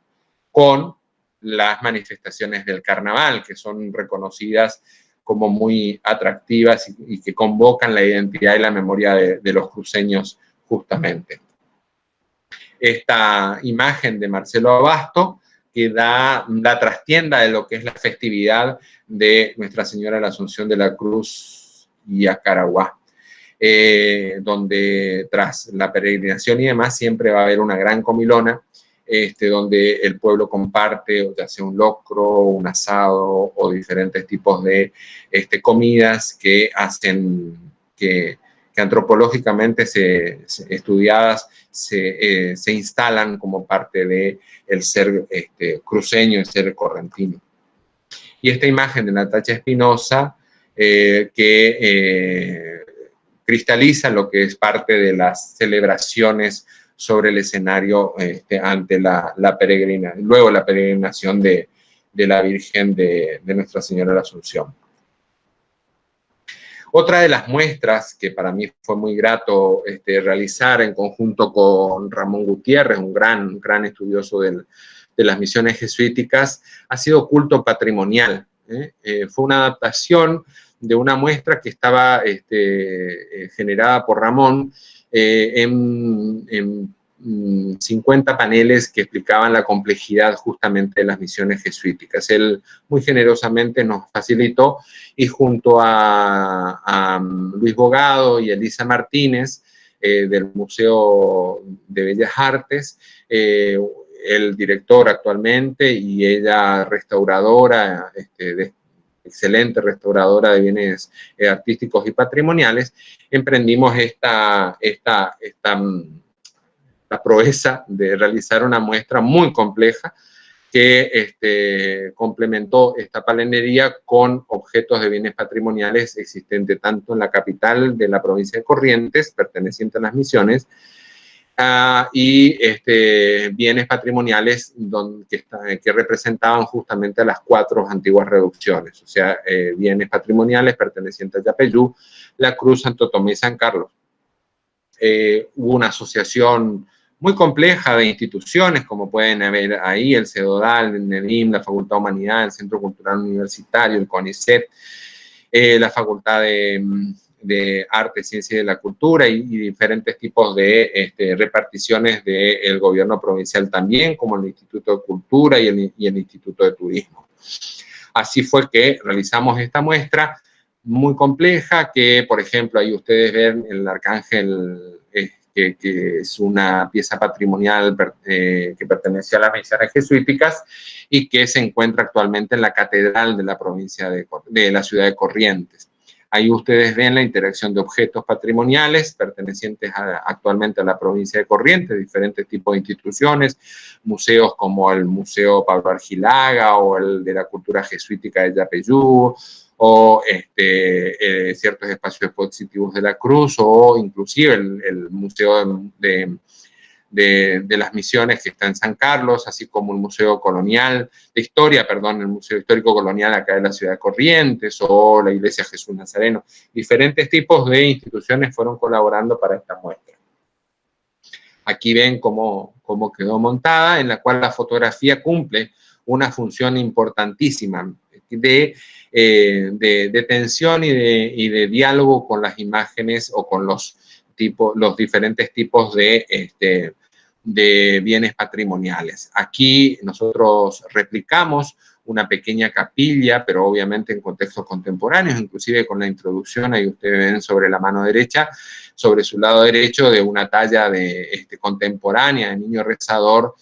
con las manifestaciones del carnaval, que son reconocidas como muy atractivas y que convocan la identidad y la memoria de los cruceños justamente. Esta imagen de Marcelo Abasto que da la trastienda de lo que es la festividad de Nuestra Señora de la Asunción de la Cruz y Acaraguá, donde tras la peregrinación y demás siempre va a haber una gran comilona, donde el pueblo comparte, ya sea un locro, un asado o diferentes tipos de comidas que hacen que antropológicamente estudiadas se instalan como parte del ser cruceño, el ser correntino. Y esta imagen de Natacha Espinosa cristaliza lo que es parte de las celebraciones sobre el escenario ante la peregrinación, luego la peregrinación de la Virgen de Nuestra Señora de la Asunción. Otra de las muestras que para mí fue muy grato realizar en conjunto con Ramón Gutiérrez, un gran estudioso de las misiones jesuíticas, ha sido Culto Patrimonial. Fue una adaptación de una muestra que estaba generada por Ramón en 50 paneles que explicaban la complejidad justamente de las misiones jesuíticas. Él muy generosamente nos facilitó y junto a Luis Bogado y Elisa Martínez del Museo de Bellas Artes, el director actualmente y ella restauradora, excelente restauradora de bienes artísticos y patrimoniales, emprendimos la proeza de realizar una muestra muy compleja que complementó esta palenería con objetos de bienes patrimoniales existentes tanto en la capital de la provincia de Corrientes, perteneciente a las misiones, y bienes patrimoniales que representaban justamente a las 4 antiguas reducciones, o sea, bienes patrimoniales pertenecientes a Yapeyú, la Cruz, Santo Tomé y San Carlos. Hubo una asociación muy compleja de instituciones, como pueden ver ahí, el CEDODAL, el NEDIM, la Facultad de Humanidad, el Centro Cultural Universitario, el CONICET, la Facultad de Arte, Ciencia y de la Cultura y diferentes tipos de reparticiones del gobierno provincial también, como el Instituto de Cultura y el Instituto de Turismo. Así fue que realizamos esta muestra muy compleja que, por ejemplo, ahí ustedes ven el arcángel que es una pieza patrimonial que pertenece a las misiones jesuíticas y que se encuentra actualmente en la catedral de la provincia de la ciudad de Corrientes. Ahí ustedes ven la interacción de objetos patrimoniales pertenecientes actualmente a la provincia de Corrientes, diferentes tipos de instituciones, museos como el Museo Pablo Argilaga o el de la Cultura Jesuítica de Yapeyú, o ciertos espacios expositivos de la Cruz, o inclusive el Museo de las Misiones que está en San Carlos, así como el Museo Colonial, de Historia, perdón, el Museo Histórico Colonial acá de la ciudad de Corrientes, o la Iglesia Jesús Nazareno. Diferentes tipos de instituciones fueron colaborando para esta muestra. Aquí ven cómo quedó montada, en la cual la fotografía cumple una función importantísima de tensión y de diálogo con las imágenes o con los diferentes tipos de bienes patrimoniales. Aquí nosotros replicamos una pequeña capilla, pero obviamente en contextos contemporáneos, inclusive con la introducción, ahí ustedes ven sobre la mano derecha, sobre su lado derecho, de una talla contemporánea de niño rezador,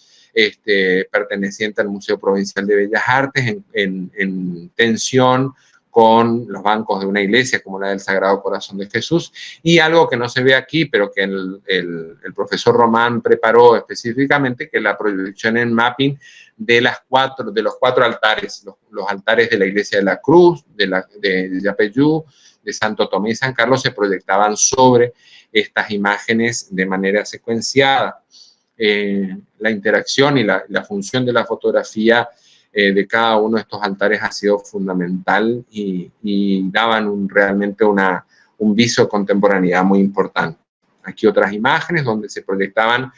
perteneciente al Museo Provincial de Bellas Artes, en tensión con los bancos de una iglesia como la del Sagrado Corazón de Jesús, y algo que no se ve aquí, pero que el profesor Román preparó específicamente, que es la proyección en mapping de los cuatro altares, los altares de la Iglesia de la Cruz, de Yapeyú, de Santo Tomé y San Carlos, se proyectaban sobre estas imágenes de manera secuenciada. La interacción y la función de la fotografía de cada uno de estos altares ha sido fundamental y daban realmente un viso de contemporaneidad muy importante. Aquí otras imágenes donde se proyectaban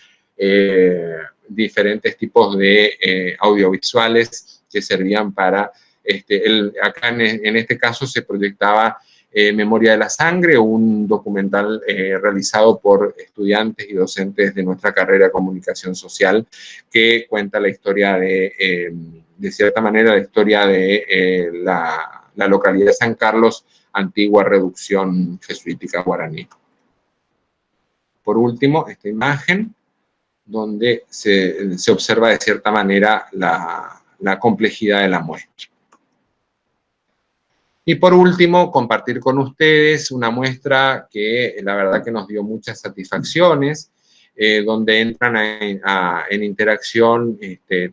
diferentes tipos de audiovisuales que servían para, acá en este caso se proyectaba Memoria de la Sangre, un documental realizado por estudiantes y docentes de nuestra carrera de Comunicación Social, que cuenta la historia de cierta manera, la historia de la localidad de San Carlos, antigua reducción jesuítica guaraní. Por último, esta imagen, donde se observa de cierta manera la complejidad de la muestra. Y por último, compartir con ustedes una muestra que la verdad que nos dio muchas satisfacciones, donde entran en interacción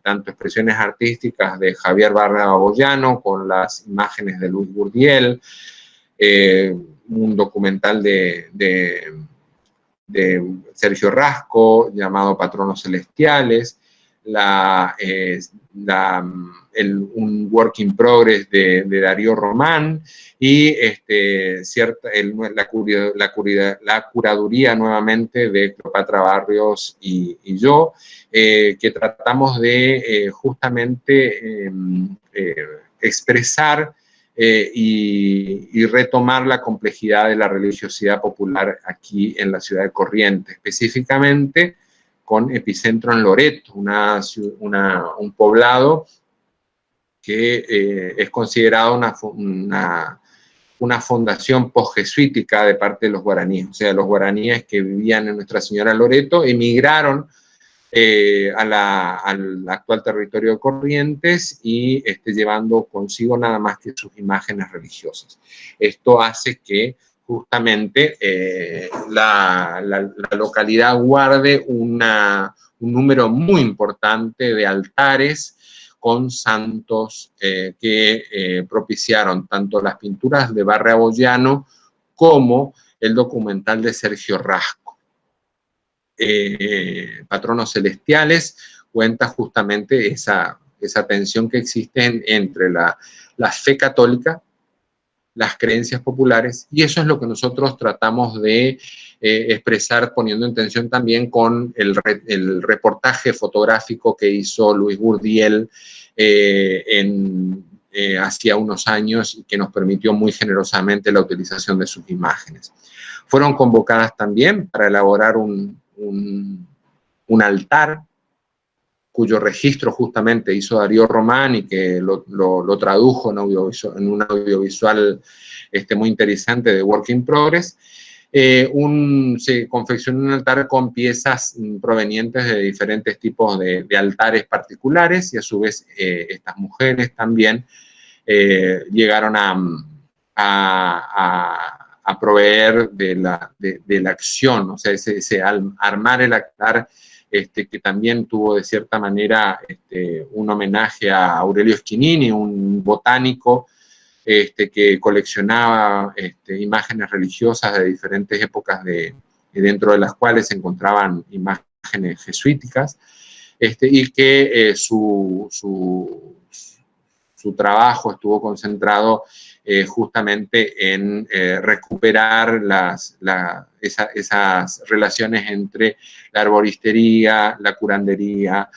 tanto expresiones artísticas de Javier Barra Boyano con las imágenes de Luis Gurdiel, un documental de Sergio Rasco llamado Patronos Celestiales, un work in progress de Darío Román y la curaduría nuevamente de Cleopatra Barrios y yo, que tratamos de justamente expresar y retomar la complejidad de la religiosidad popular aquí en la ciudad de Corrientes, específicamente con epicentro en Loreto, un poblado que es considerado una fundación posjesuítica de parte de los guaraníes. O sea, los guaraníes que vivían en Nuestra Señora Loreto emigraron al actual territorio de Corrientes y llevando consigo nada más que sus imágenes religiosas. Esto hace que justamente la localidad guarde un número muy importante de altares con santos que propiciaron tanto las pinturas de Barra Boyano como el documental de Sergio Rasco. Patronos Celestiales cuenta justamente esa tensión que existe entre la fe católica, las creencias populares, y eso es lo que nosotros tratamos de expresar poniendo en tensión también con el reportaje fotográfico que hizo Luis Gurdiel hacía unos años y que nos permitió muy generosamente la utilización de sus imágenes. Fueron convocadas también para elaborar un altar cuyo registro justamente hizo Darío Román y que lo tradujo en un audiovisual muy interesante de Work in Progress. Se confeccionó un altar con piezas provenientes de diferentes tipos de altares particulares, y a su vez estas mujeres también llegaron a proveer de la acción, o sea, armar el altar, que también tuvo de cierta manera un homenaje a Aurelio Schichnini, un botánico que coleccionaba imágenes religiosas de diferentes épocas, dentro de las cuales se encontraban imágenes jesuíticas, y que su trabajo estuvo concentrado justamente en recuperar esas relaciones entre la arboristería, la curandería,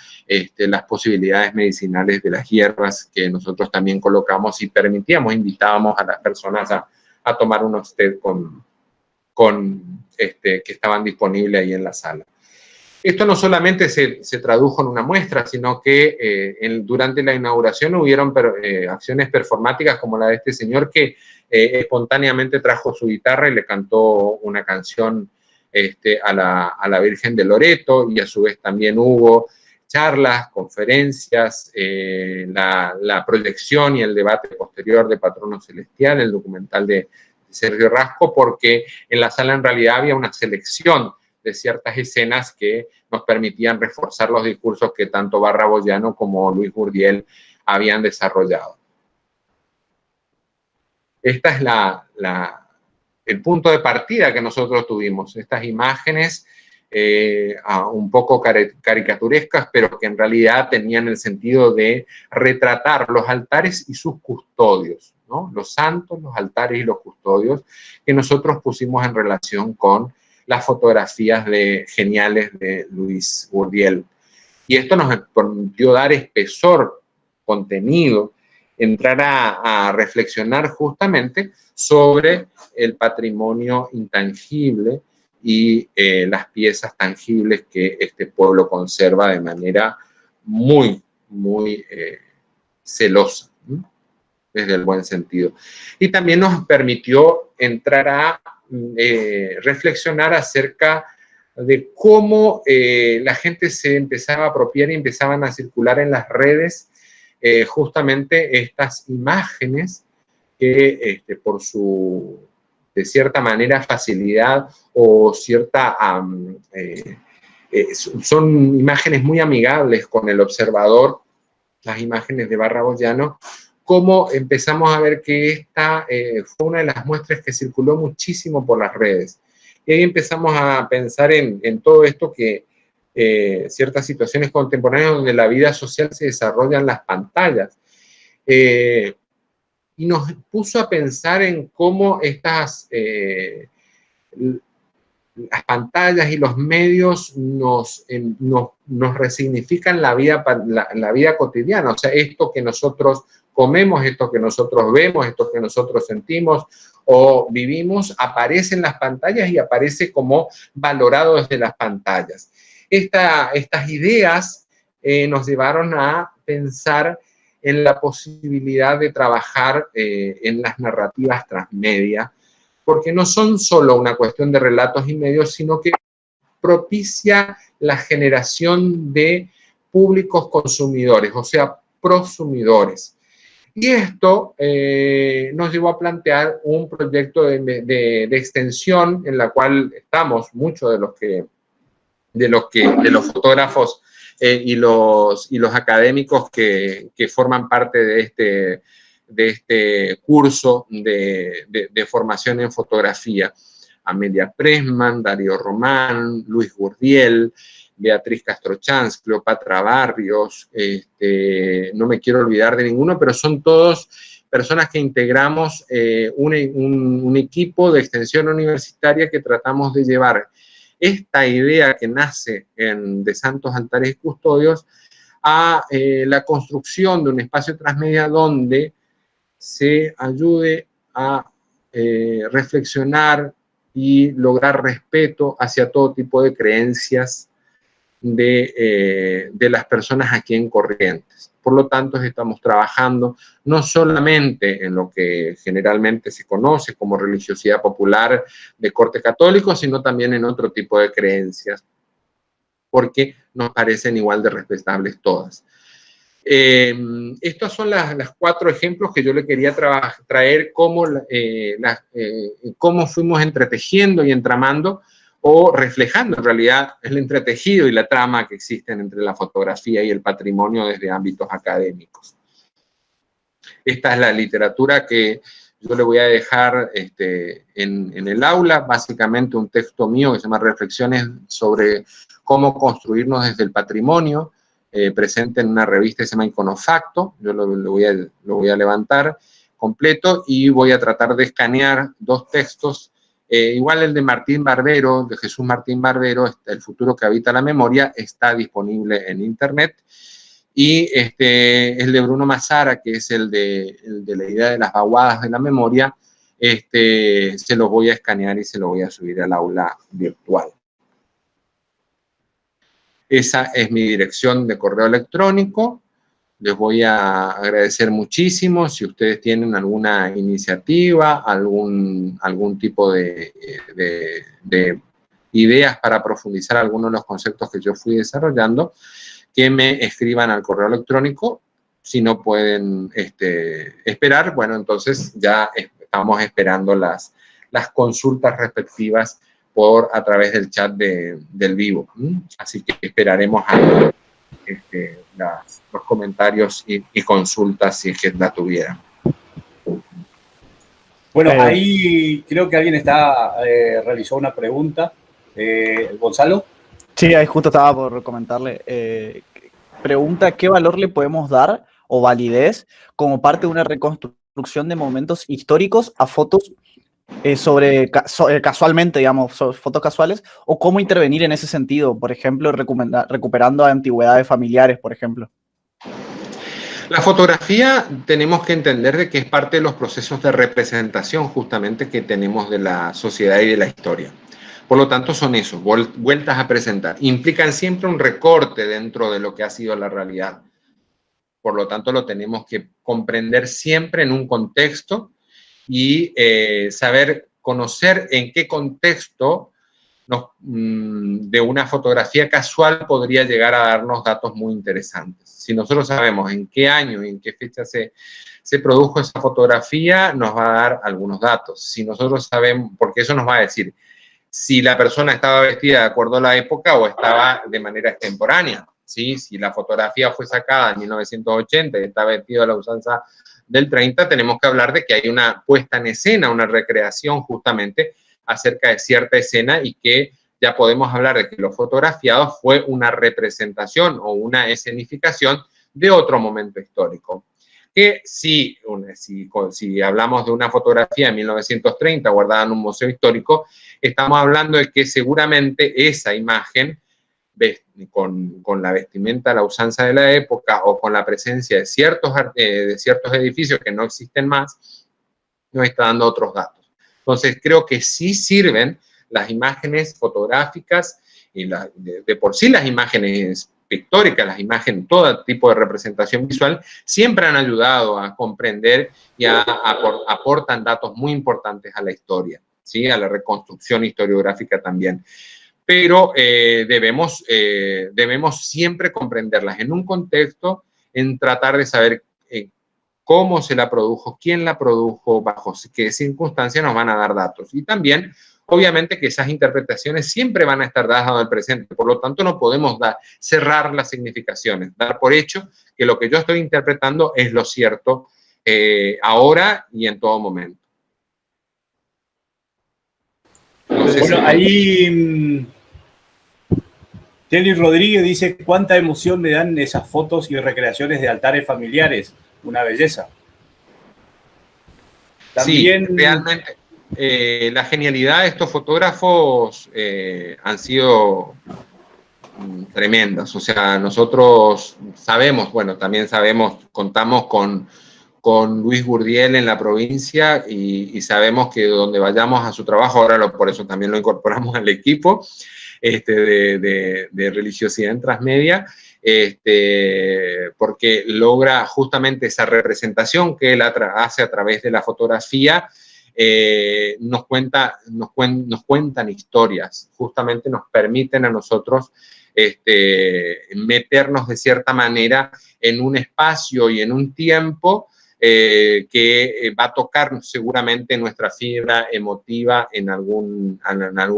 las posibilidades medicinales de las hierbas que nosotros también colocamos y invitábamos a las personas a tomar unos té que estaban disponibles ahí en la sala. Esto no solamente se tradujo en una muestra, sino que durante la inauguración hubieron acciones performáticas como la de este señor que espontáneamente trajo su guitarra y le cantó una canción a la Virgen de Loreto, y a su vez también hubo charlas, conferencias, la proyección y el debate posterior de Patrono Celestial, el documental de Sergio Rasco, porque en la sala en realidad había una selección de ciertas escenas que nos permitían reforzar los discursos que tanto Barra Boyano como Luis Gurdiel habían desarrollado. Esta es el punto de partida que nosotros tuvimos, estas imágenes un poco caricaturescas, pero que en realidad tenían el sentido de retratar los altares y sus custodios, ¿no? Los santos, los altares y los custodios, que nosotros pusimos en relación con las fotografías geniales de Luis Gurdiel. Y esto nos permitió dar espesor, contenido, entrar a reflexionar justamente sobre el patrimonio intangible y las piezas tangibles que este pueblo conserva de manera muy, muy celosa, ¿no? Desde el buen sentido. Y también nos permitió entrar a reflexionar acerca de cómo la gente se empezaba a apropiar y empezaban a circular en las redes justamente estas imágenes que por su, de cierta manera, facilidad o cierta... son imágenes muy amigables con el observador, las imágenes de Barra Boyano, cómo empezamos a ver que esta fue una de las muestras que circuló muchísimo por las redes. Y ahí empezamos a pensar en todo esto que ciertas situaciones contemporáneas donde la vida social se desarrolla en las pantallas. Y nos puso a pensar en cómo las pantallas y los medios nos resignifican la vida cotidiana. O sea, esto que nosotros comemos, esto que nosotros vemos, esto que nosotros sentimos o vivimos, aparece en las pantallas y aparece como valorado desde las pantallas. Estas ideas nos llevaron a pensar en la posibilidad de trabajar en las narrativas transmedia, porque no son solo una cuestión de relatos y medios, sino que propicia la generación de públicos consumidores, o sea, prosumidores. Y esto nos llevó a plantear un proyecto de extensión en la cual estamos muchos de los fotógrafos y los académicos que forman parte de este curso de formación en fotografía. Amelia Pressman, Darío Román, Luis Gurdiel, Beatriz Castrochanz, Cleopatra Barrios, no me quiero olvidar de ninguno, pero son todos personas que integramos un equipo de extensión universitaria que tratamos de llevar esta idea que nace de Santos Altares y Custodios a la construcción de un espacio transmedia donde se ayude a reflexionar y lograr respeto hacia todo tipo de creencias de las personas aquí en Corrientes. Por lo tanto, estamos trabajando no solamente en lo que generalmente se conoce como religiosidad popular de corte católico, sino también en otro tipo de creencias, porque nos parecen igual de respetables todas. Estos son las 4 ejemplos que yo le quería traer, cómo fuimos entretejiendo y entramando o reflejando en realidad el entretejido y la trama que existen entre la fotografía y el patrimonio desde ámbitos académicos. Esta es la literatura que yo le voy a dejar en el aula, básicamente un texto mío que se llama Reflexiones sobre cómo construirnos desde el patrimonio, presente en una revista que se llama Iconofacto. Yo lo voy a levantar completo y voy a tratar de escanear 2 textos. Igual el de Martín Barbero, de Jesús Martín Barbero, El futuro que habita la memoria, está disponible en internet. Y el de Bruno Massara, que es el de la idea de las vaguadas de la memoria, se lo voy a escanear y se lo voy a subir al aula virtual. Esa es mi dirección de correo electrónico. Les voy a agradecer muchísimo si ustedes tienen alguna iniciativa, algún tipo de ideas para profundizar algunos de los conceptos que yo fui desarrollando, que me escriban al correo electrónico. Si no pueden esperar, bueno, entonces ya estamos esperando las consultas respectivas a través del chat del vivo. Así que esperaremos a los comentarios y consultas si es que la tuvieran. Bueno, ahí creo que alguien realizó una pregunta. ¿Gonzalo? Sí, ahí justo estaba por comentarle. Pregunta, ¿qué valor le podemos dar o validez como parte de una reconstrucción de momentos históricos a fotos casualmente, digamos, fotos casuales, o cómo intervenir en ese sentido, por ejemplo, recuperando antigüedades familiares, por ejemplo? La fotografía tenemos que entender de que es parte de los procesos de representación justamente que tenemos de la sociedad y de la historia. Por lo tanto, son eso, vueltas a presentar. Implican siempre un recorte dentro de lo que ha sido la realidad. Por lo tanto, lo tenemos que comprender siempre en un contexto y saber conocer en qué contexto de una fotografía casual podría llegar a darnos datos muy interesantes. Si nosotros sabemos en qué año y en qué fecha se produjo esa fotografía, nos va a dar algunos datos. Si nosotros sabemos, porque eso nos va a decir si la persona estaba vestida de acuerdo a la época o estaba de manera extemporánea, ¿sí? Si la fotografía fue sacada en 1980 y está vestida a la usanza del 30, tenemos que hablar de que hay una puesta en escena, una recreación justamente acerca de cierta escena y que ya podemos hablar de que lo fotografiado fue una representación o una escenificación de otro momento histórico. Que si hablamos de una fotografía de 1930 guardada en un museo histórico, estamos hablando de que seguramente esa imagen, con la vestimenta a la usanza de la época o con la presencia de ciertos edificios que no existen más, nos está dando otros datos. Entonces, creo que sí sirven las imágenes fotográficas y de por sí las imágenes pictóricas, las imágenes, todo tipo de representación visual, siempre han ayudado a comprender y aportan datos muy importantes a la historia, ¿sí? A la reconstrucción historiográfica también. Pero debemos siempre comprenderlas en un contexto, en tratar de saber cómo se la produjo, quién la produjo, bajo qué circunstancias nos van a dar datos. Y también, obviamente, que esas interpretaciones siempre van a estar dadas al presente. Por lo tanto, no podemos cerrar las significaciones, dar por hecho que lo que yo estoy interpretando es lo cierto ahora y en todo momento. No sé bueno, ahí Telly Rodríguez dice, ¿cuánta emoción me dan esas fotos y recreaciones de altares familiares? Una belleza. También, sí, realmente la genialidad de estos fotógrafos han sido tremendas. O sea, nosotros sabemos, bueno, también sabemos, contamos con Luis Gurdiel en la provincia y sabemos que donde vayamos a su trabajo, ahora por eso también lo incorporamos al equipo, de religiosidad en transmedia, porque logra justamente esa representación que él hace a través de la fotografía. Nos cuentan historias, justamente nos permiten a nosotros meternos de cierta manera en un espacio y en un tiempo que va a tocar seguramente nuestra fibra emotiva en algún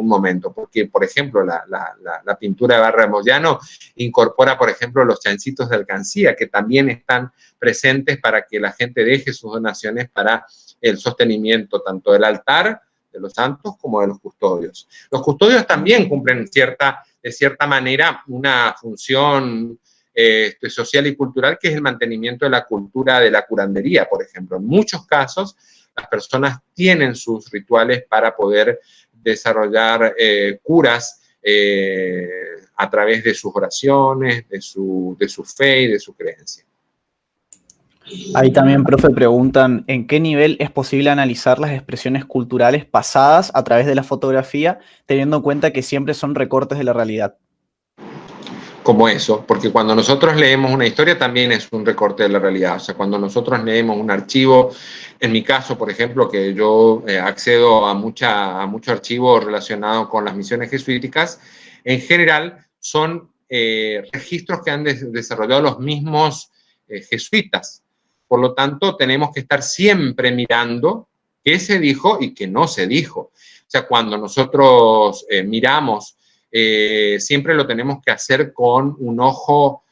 momento. Porque, por ejemplo, la pintura de Barra de Moyano incorpora, por ejemplo, los chancitos de alcancía, que también están presentes para que la gente deje sus donaciones para el sostenimiento tanto del altar de los santos como de los custodios. Los custodios también cumplen de cierta manera una función social y cultural, que es el mantenimiento de la cultura de la curandería, por ejemplo. En muchos casos, las personas tienen sus rituales para poder desarrollar curas a través de sus oraciones, de su fe y de su creencia. Ahí también, profe, preguntan ¿en qué nivel es posible analizar las expresiones culturales pasadas a través de la fotografía, teniendo en cuenta que siempre son recortes de la realidad? Como eso, porque cuando nosotros leemos una historia también es un recorte de la realidad. O sea, cuando nosotros leemos un archivo, en mi caso, por ejemplo, que yo accedo a mucho archivo relacionado con las misiones jesuíticas, en general son registros que han desarrollado los mismos jesuitas. Por lo tanto, tenemos que estar siempre mirando qué se dijo y qué no se dijo. O sea, cuando nosotros miramos, siempre lo tenemos que hacer con un ojo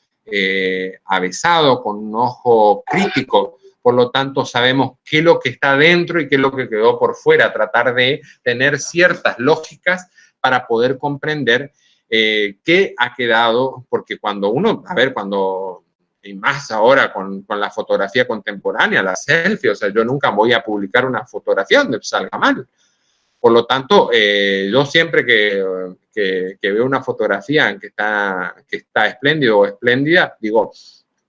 avesado, con un ojo crítico. Por lo tanto, sabemos qué es lo que está dentro y qué es lo que quedó por fuera. Tratar de tener ciertas lógicas para poder comprender qué ha quedado, porque cuando y más ahora con la fotografía contemporánea, la selfie, o sea, yo nunca voy a publicar una fotografía donde salga mal. Por lo tanto, yo siempre que veo una fotografía en que está espléndido o espléndida, digo,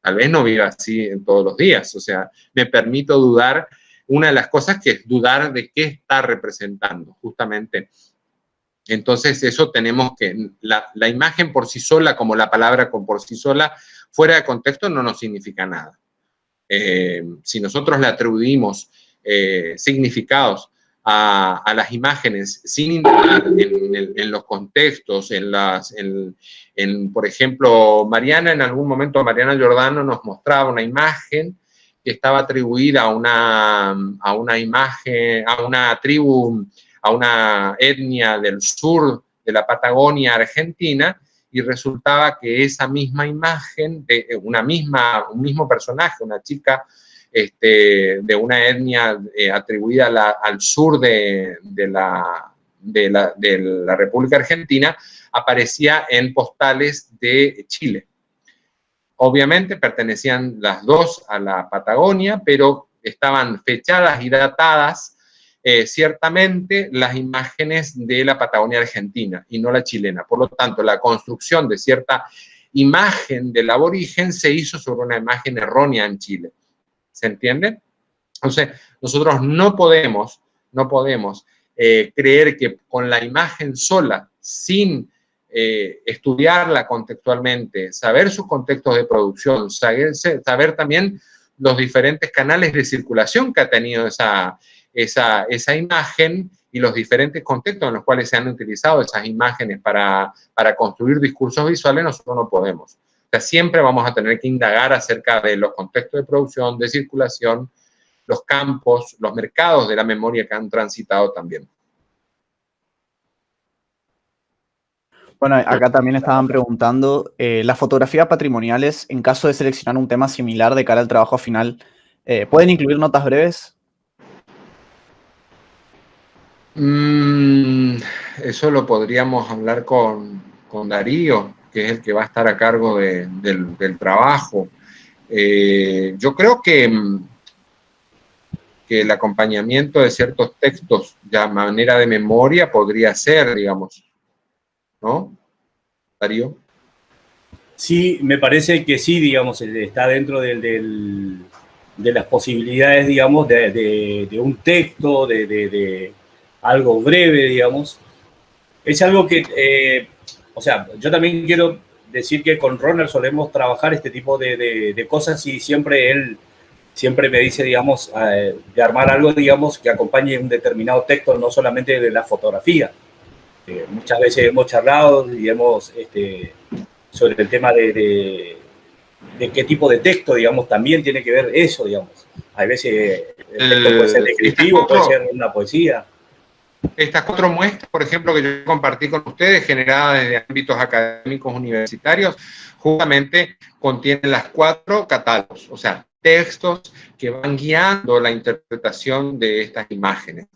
tal vez no viva así en todos los días. O sea, me permito dudar. Una de las cosas que es dudar de qué está representando, justamente. Entonces, eso tenemos que, la imagen por sí sola, como la palabra por sí sola, fuera de contexto no nos significa nada. Si nosotros le atribuimos significados a las imágenes sin indagar en los contextos, por ejemplo, Mariana Giordano nos mostraba una imagen que estaba atribuida a una imagen, a una tribu, a una etnia del sur de la Patagonia Argentina, y resultaba que esa misma imagen de un mismo personaje, una chica de una etnia atribuida al sur de la República Argentina, aparecía en postales de Chile. Obviamente pertenecían las dos a la Patagonia, pero estaban fechadas y datadas ciertamente las imágenes de la Patagonia Argentina y no la chilena. Por lo tanto, la construcción de cierta imagen del aborigen se hizo sobre una imagen errónea en Chile. ¿Se entiende? Entonces, nosotros no podemos creer que con la imagen sola, sin estudiarla contextualmente, saber sus contextos de producción, saber también los diferentes canales de circulación que ha tenido esa imagen y los diferentes contextos en los cuales se han utilizado esas imágenes para construir discursos visuales, nosotros no podemos. O sea, siempre vamos a tener que indagar acerca de los contextos de producción, de circulación, los campos, los mercados de la memoria que han transitado también. Bueno, acá también estaban preguntando, ¿las fotografías patrimoniales, en caso de seleccionar un tema similar de cara al trabajo final, pueden incluir notas breves? Eso lo podríamos hablar con Darío, que es el que va a estar a cargo del trabajo. Yo creo que el acompañamiento de ciertos textos de manera de memoria podría ser, digamos, ¿no, Darío? Sí, me parece que sí, digamos, está dentro de las posibilidades, digamos, de un texto, de algo breve, digamos. Es algo que o sea, yo también quiero decir que con Ronald solemos trabajar este tipo de cosas y siempre él siempre me dice, digamos, de armar algo, digamos, que acompañe un determinado texto, no solamente de la fotografía. Muchas veces hemos charlado y hemos, sobre el tema de qué tipo de texto, digamos, también tiene que ver eso, digamos. Hay veces el texto puede ser descriptivo, puede ser una poesía. Estas 4 muestras, por ejemplo, que yo compartí con ustedes, generadas desde ámbitos académicos universitarios, justamente contienen las 4 catálogos, o sea, textos que van guiando la interpretación de estas imágenes.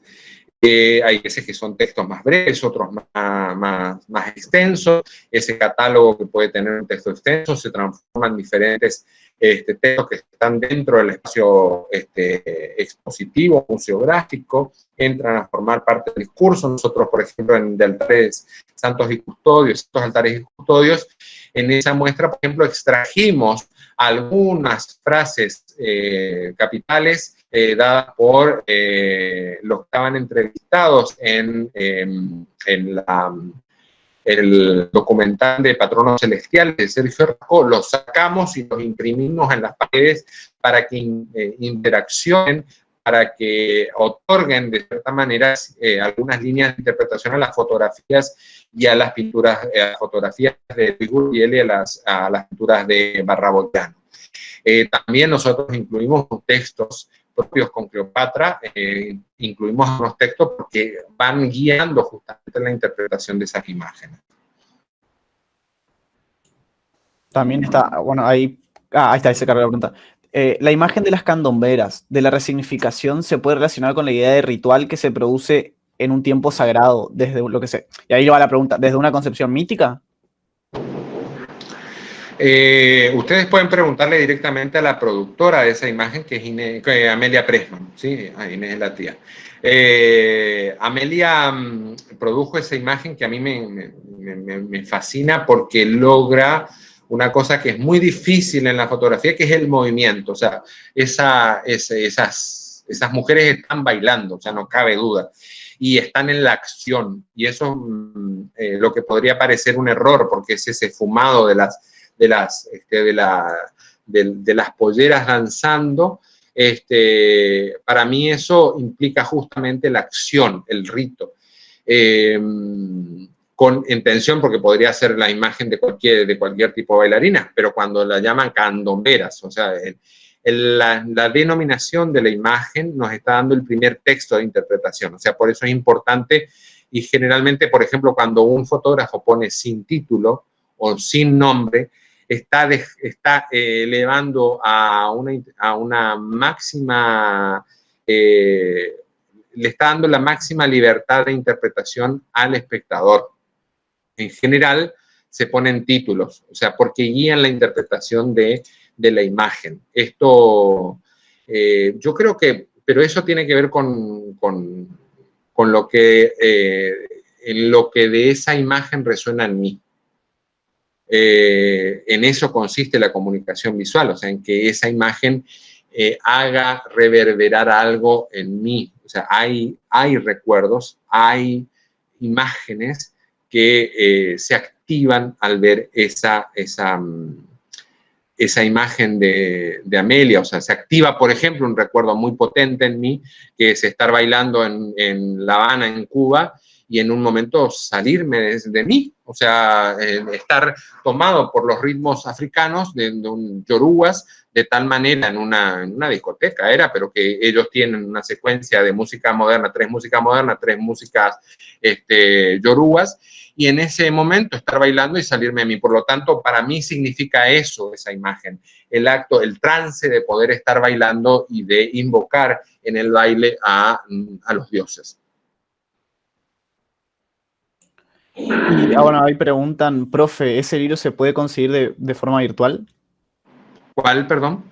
Hay veces que son textos más breves, otros más extensos. Ese catálogo que puede tener un texto extenso se transforma en diferentes textos que están dentro del espacio expositivo, museográfico, entran a formar parte del discurso. Nosotros, por ejemplo, de altares santos y custodios, estos altares y custodios, en esa muestra, por ejemplo, extrajimos algunas frases capitales dadas por los que estaban entrevistados en el documental de Patronos Celestiales de Sergio Rascó. Los sacamos y los imprimimos en las paredes para que interaccionen, para que otorguen de cierta manera algunas líneas de interpretación a las fotografías y a las pinturas, a las fotografías de Luis Gurriel y a las pinturas de Barrabotiano. También nosotros incluimos textos propios con Cleopatra, incluimos unos textos porque van guiando justamente la interpretación de esas imágenes. También está, bueno, ahí está, ahí se carga la pregunta. La imagen de las candomberas, de la resignificación, se puede relacionar con la idea de ritual que se produce en un tiempo sagrado, desde lo que sé. Y ahí va la pregunta, ¿desde una concepción mítica? Ustedes pueden preguntarle directamente a la productora de esa imagen, que es Amelia Pressman, ¿sí? Inés es la tía. Amelia produjo esa imagen que a mí me fascina porque logra una cosa que es muy difícil en la fotografía, que es el movimiento. O sea, esas mujeres están bailando, o sea, no cabe duda, y están en la acción. Y eso lo que podría parecer un error, porque es ese fumado de las polleras danzando. Para mí eso implica justamente la acción, el rito, con intención, porque podría ser la imagen de cualquier tipo de bailarina, pero cuando la llaman candomberas, o sea, la denominación de la imagen nos está dando el primer texto de interpretación. O sea, por eso es importante, y generalmente, por ejemplo, cuando un fotógrafo pone sin título o sin nombre, está elevando a una máxima, le está dando la máxima libertad de interpretación al espectador. En general, se ponen títulos, o sea, porque guían la interpretación de la imagen. Esto, yo creo que, pero eso tiene que ver con lo que, en lo que de esa imagen resuena en mí. En eso consiste la comunicación visual, o sea, en que esa imagen haga reverberar algo en mí. O sea, hay recuerdos, hay imágenes que se activan al ver esa imagen de Amelia. O sea, se activa, por ejemplo, un recuerdo muy potente en mí, que es estar bailando en La Habana, en Cuba, y en un momento salirme de mí, o sea, estar tomado por los ritmos africanos de un yoruas, de tal manera en una discoteca pero que ellos tienen una secuencia de música moderna, 3 músicas yoruas, y en ese momento estar bailando y salirme de mí. Por lo tanto, para mí significa eso, esa imagen, el acto, el trance de poder estar bailando y de invocar en el baile a los dioses. Y bueno, ahí preguntan, profe, ¿ese libro se puede conseguir de forma virtual? ¿Cuál, perdón?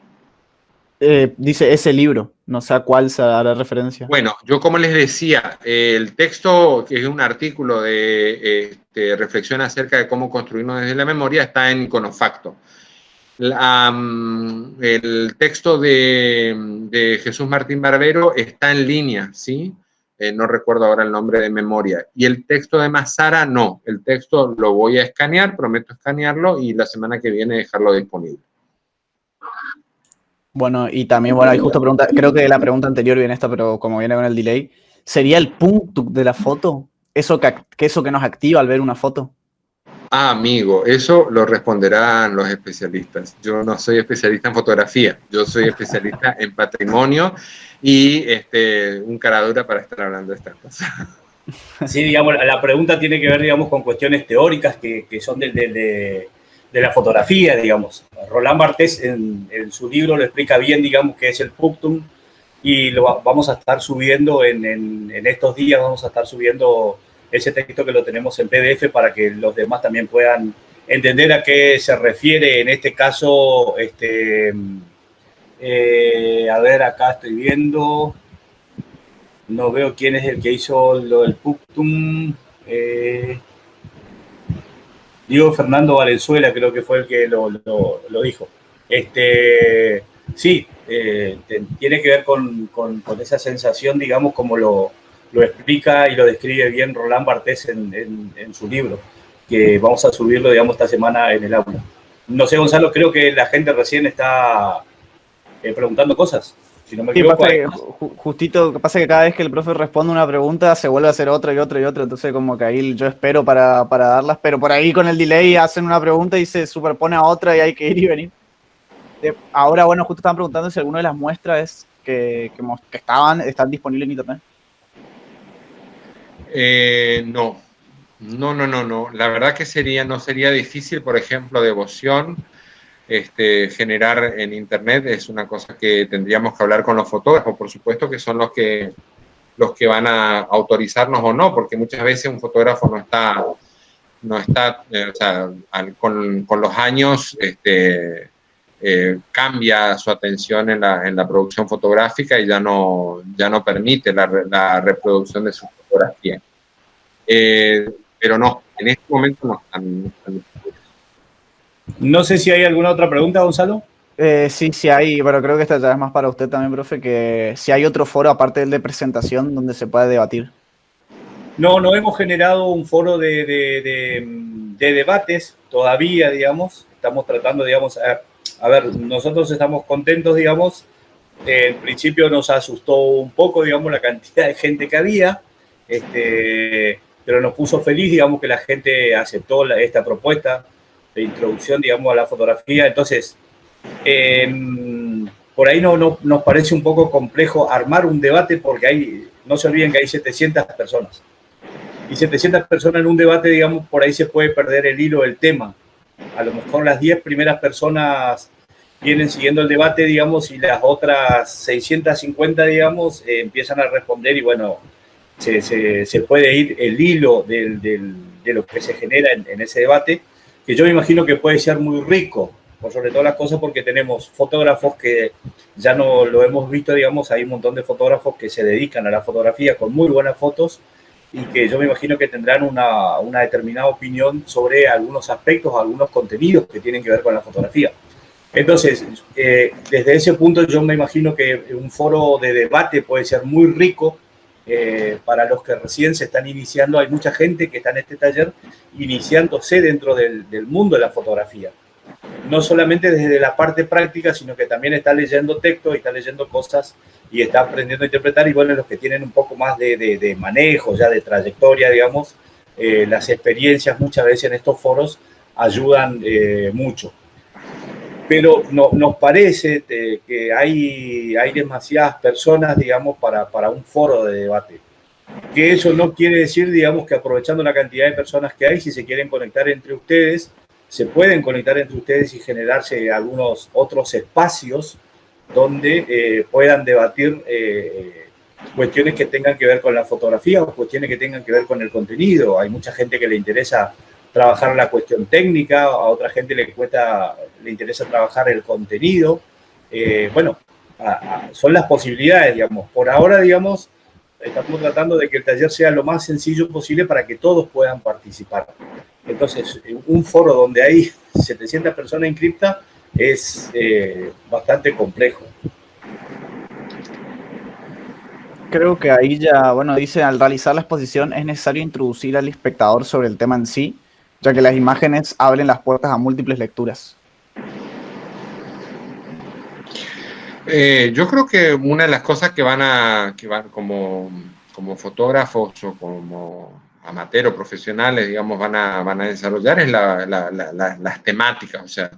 Dice ese libro, no sé a cuál se hará referencia. Bueno, yo como les decía, el texto, que es un artículo de reflexión acerca de cómo construirnos desde la memoria, está en Iconofacto. El texto de Jesús Martín Barbero está en línea, ¿sí? no recuerdo ahora el nombre de memoria. Y el texto de Mazara, no. El texto lo voy a escanear, prometo escanearlo y la semana que viene dejarlo disponible. Bueno, y también, bueno, hay justo pregunta, creo que la pregunta anterior viene esta, pero como viene con el delay, ¿sería el punto de la foto? Eso que nos activa al ver una foto. Ah, amigo, eso lo responderán los especialistas. Yo no soy especialista en fotografía, yo soy especialista en patrimonio y un cara dura para estar hablando de estas cosas. Sí, digamos, la pregunta tiene que ver, digamos, con cuestiones teóricas que son de la fotografía, digamos. Roland Barthes en su libro lo explica bien, digamos, qué es el punctum, y lo vamos a estar subiendo en estos días, vamos a estar subiendo ese texto que lo tenemos en PDF para que los demás también puedan entender a qué se refiere en este caso. A ver, acá estoy viendo, no veo quién es el que hizo lo del punctum. Diego Fernando Valenzuela creo que fue el que lo dijo. Sí, tiene que ver con esa sensación, digamos, como lo explica y lo describe bien Roland Barthes en su libro, que vamos a subirlo, digamos, esta semana en el aula. No sé, Gonzalo, creo que la gente recién está preguntando cosas. Si no me equivoco, pasa que, justito, pasa que cada vez que el profe responde una pregunta se vuelve a hacer otra y otra y otra, entonces como que ahí yo espero para darlas, pero por ahí con el delay hacen una pregunta y se superpone a otra y hay que ir y venir. Ahora, bueno, justo estaban preguntando si alguna de las muestras que están disponibles en internet. No. La verdad que no sería difícil, por ejemplo, devoción. Generar en internet es una cosa que tendríamos que hablar con los fotógrafos, por supuesto, que son los que van a autorizarnos o no, porque muchas veces un fotógrafo no está o sea, con los años cambia su atención en la producción fotográfica y ya no permite la reproducción de su fotografía. Pero no, en este momento no están. No sé si hay alguna otra pregunta, Gonzalo. Sí hay, pero creo que esta ya es más para usted también, profe, que si hay otro foro aparte del de presentación donde se pueda debatir. No hemos generado un foro de debates todavía, digamos. Estamos tratando, digamos, a ver, nosotros estamos contentos, digamos. En principio nos asustó un poco, digamos, la cantidad de gente que había, pero nos puso feliz, digamos, que la gente aceptó esta propuesta de introducción, digamos, a la fotografía. Entonces, por ahí nos parece un poco complejo armar un debate porque no se olviden que hay 700 personas. Y 700 personas en un debate, digamos, por ahí se puede perder el hilo del tema. A lo mejor las 10 primeras personas vienen siguiendo el debate, digamos, y las otras 650, digamos, empiezan a responder y, bueno, se puede ir el hilo de lo que se genera en ese debate, que yo me imagino que puede ser muy rico, por sobre todas las cosas, porque tenemos fotógrafos que ya no lo hemos visto, digamos, hay un montón de fotógrafos que se dedican a la fotografía con muy buenas fotos y que yo me imagino que tendrán una determinada opinión sobre algunos aspectos, algunos contenidos que tienen que ver con la fotografía. Entonces, desde ese punto yo me imagino que un foro de debate puede ser muy rico para los que recién se están iniciando. Hay mucha gente que está en este taller iniciándose dentro del mundo de la fotografía. No solamente desde la parte práctica, sino que también está leyendo textos y está leyendo cosas y está aprendiendo a interpretar. Y bueno, los que tienen un poco más de manejo, ya de trayectoria, digamos, las experiencias muchas veces en estos foros ayudan mucho. Pero nos parece que hay demasiadas personas, digamos, para un foro de debate. Que eso no quiere decir, digamos, que aprovechando la cantidad de personas que hay, si se quieren conectar entre ustedes, se pueden conectar entre ustedes y generarse algunos otros espacios donde puedan debatir cuestiones que tengan que ver con la fotografía o cuestiones que tengan que ver con el contenido. Hay mucha gente que le interesa trabajar la cuestión técnica, a otra gente le interesa trabajar el contenido. Bueno, son las posibilidades, digamos. Por ahora, digamos, estamos tratando de que el taller sea lo más sencillo posible para que todos puedan participar. Entonces, un foro donde hay 700 personas inscritas es bastante complejo. Creo que ahí ya, bueno, dice, al realizar la exposición es necesario introducir al espectador sobre el tema en sí, ya que las imágenes abren las puertas a múltiples lecturas. Yo creo que una de las cosas que van como fotógrafos o como amateur o profesionales, digamos, van a desarrollar es las temáticas. O sea,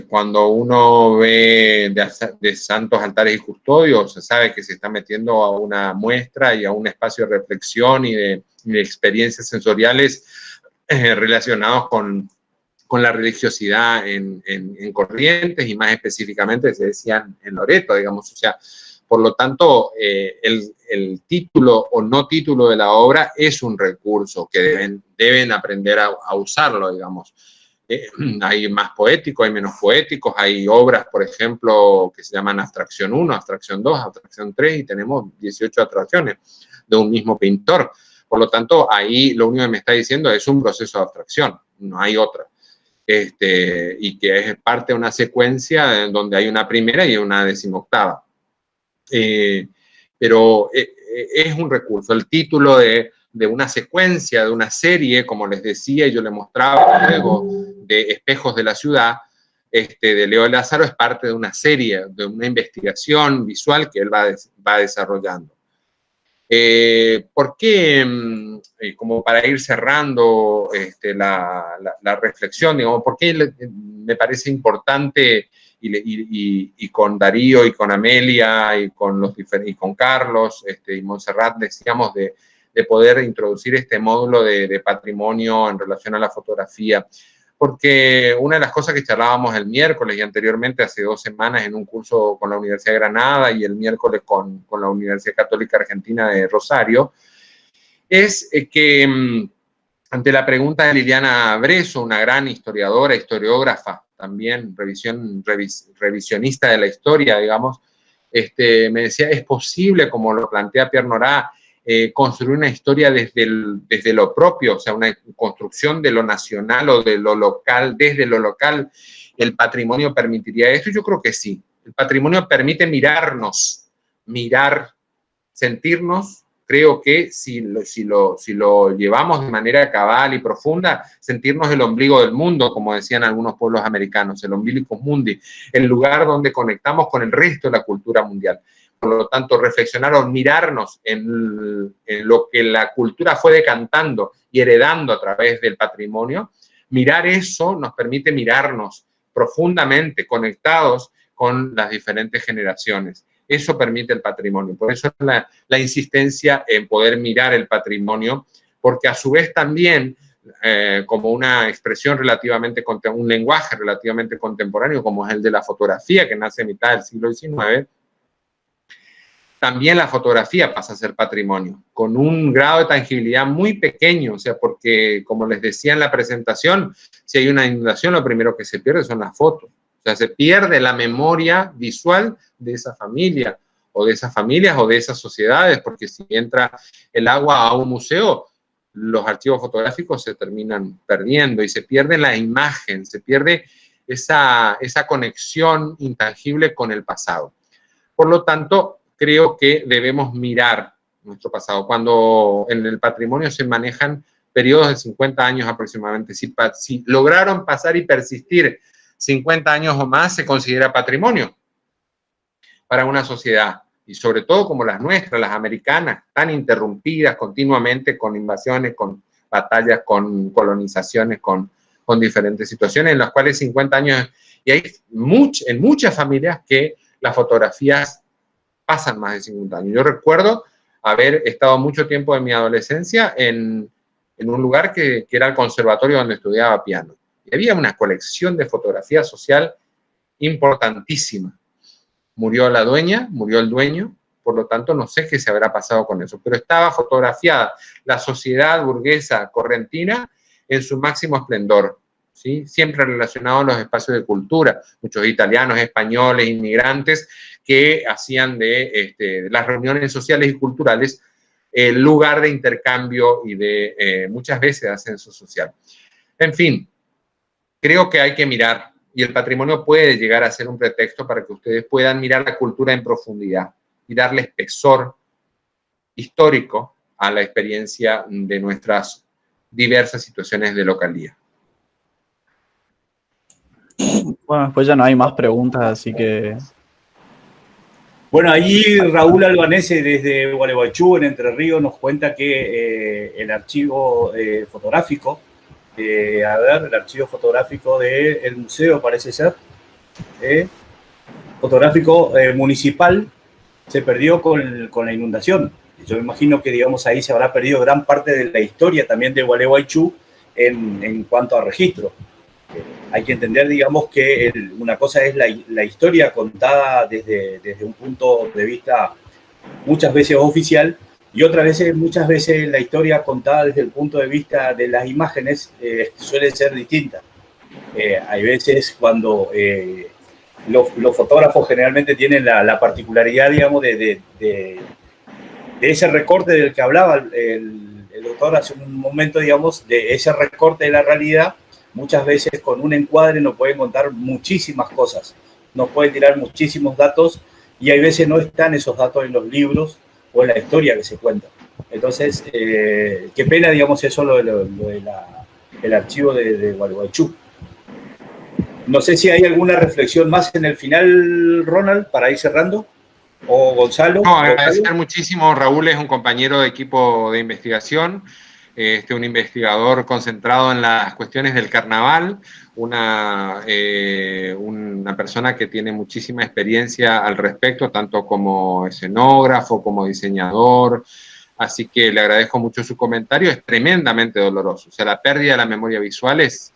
cuando uno ve de santos, altares y custodios, se sabe que se está metiendo a una muestra y a un espacio de reflexión y de experiencias sensoriales relacionados con la religiosidad en Corrientes y más específicamente se decían en Loreto, digamos. O sea, por lo tanto, el título o no título de la obra es un recurso que deben aprender a usarlo, digamos. Hay más poéticos, hay menos poéticos, hay obras, por ejemplo, que se llaman abstracción 1, abstracción 2, abstracción 3 y tenemos 18 abstracciones de un mismo pintor. Por lo tanto, ahí lo único que me está diciendo es un proceso de abstracción, no hay otra. Y que es parte de una secuencia donde hay una primera y una decimoctava. Pero es un recurso. El título de una secuencia, de una serie, como les decía, y yo les mostraba luego, de Espejos de la Ciudad, de Leo Lázaro, es parte de una serie, de una investigación visual que él va desarrollando. ¿Por qué, como para ir cerrando la reflexión, digamos, por qué me parece importante y con Darío y con Amelia y con Carlos y Montserrat decíamos de poder introducir este módulo de patrimonio en relación a la fotografía? Porque una de las cosas que charlábamos el miércoles y anteriormente hace 2 semanas en un curso con la Universidad de Granada y el miércoles con la Universidad Católica Argentina de Rosario, es que ante la pregunta de Liliana Bresso, una gran historiadora, historiógrafa, también revisionista de la historia, digamos, me decía, es posible, como lo plantea Pierre Nora, construir una historia desde lo propio, o sea, una construcción de lo nacional o de lo local, desde lo local. ¿El patrimonio permitiría esto? Yo creo que sí. El patrimonio permite mirarnos, sentirnos. Creo que si lo llevamos de manera cabal y profunda, sentirnos el ombligo del mundo, como decían algunos pueblos americanos, el umbilicus mundi, el lugar donde conectamos con el resto de la cultura mundial. Por lo tanto, reflexionar o mirarnos en lo que la cultura fue decantando y heredando a través del patrimonio, mirar eso nos permite mirarnos profundamente conectados con las diferentes generaciones. Eso permite el patrimonio. Por eso es la insistencia en poder mirar el patrimonio, porque a su vez también, como una expresión relativamente, un lenguaje relativamente contemporáneo, como es el de la fotografía, que nace a mitad del siglo XIX, también la fotografía pasa a ser patrimonio, con un grado de tangibilidad muy pequeño, o sea, porque, como les decía en la presentación, si hay una inundación, lo primero que se pierde son las fotos. O sea, se pierde la memoria visual de esa familia, o de esas familias, o de esas sociedades, porque si entra el agua a un museo, los archivos fotográficos se terminan perdiendo y se pierde la imagen, se pierde esa conexión intangible con el pasado. Por lo tanto, creo que debemos mirar nuestro pasado. Cuando en el patrimonio se manejan periodos de 50 años aproximadamente, si lograron pasar y persistir 50 años o más, se considera patrimonio para una sociedad. Y sobre todo como las nuestras, las americanas, tan interrumpidas continuamente con invasiones, con batallas, con colonizaciones, con diferentes situaciones en las cuales 50 años, y hay en muchas familias que las fotografías pasan más de 50 años. Yo recuerdo haber estado mucho tiempo de mi adolescencia en un lugar que era el conservatorio donde estudiaba piano. Y había una colección de fotografía social importantísima. Murió la dueña, murió el dueño, por lo tanto no sé qué se habrá pasado con eso, pero estaba fotografiada la sociedad burguesa correntina en su máximo esplendor, ¿sí? Siempre relacionado a los espacios de cultura, muchos italianos, españoles, inmigrantes que hacían de las reuniones sociales y culturales el lugar de intercambio y de muchas veces de ascenso social. En fin, creo que hay que mirar, y el patrimonio puede llegar a ser un pretexto para que ustedes puedan mirar la cultura en profundidad y darle espesor histórico a la experiencia de nuestras diversas situaciones de localía. Bueno, después ya no hay más preguntas, así que... Bueno, ahí Raúl Albanese desde Gualeguaychú, en Entre Ríos, nos cuenta que el archivo fotográfico, el archivo fotográfico del museo, parece ser, fotográfico municipal, se perdió con la inundación. Yo me imagino que, digamos, ahí se habrá perdido gran parte de la historia también de Gualeguaychú en cuanto a registro. Hay que entender, digamos, que una cosa es la historia contada desde un punto de vista muchas veces oficial, y muchas veces la historia contada desde el punto de vista de las imágenes suele ser distinta. Hay veces cuando los fotógrafos generalmente tienen la particularidad, digamos, de ese recorte del que hablaba el doctor hace un momento, digamos, de ese recorte de la realidad. Muchas veces con un encuadre nos pueden contar muchísimas cosas, nos pueden tirar muchísimos datos, y hay veces no están esos datos en los libros o en la historia que se cuenta. Entonces, qué pena, digamos, eso lo del archivo de Gualeguaychú. No sé si hay alguna reflexión más en el final, Ronald, para ir cerrando, o Gonzalo. No, agradecer muchísimo. Raúl es un compañero de equipo de investigación, un investigador concentrado en las cuestiones del carnaval, una persona que tiene muchísima experiencia al respecto, tanto como escenógrafo, como diseñador. Así que le agradezco mucho su comentario. Es tremendamente doloroso. O sea, la pérdida de la memoria visual es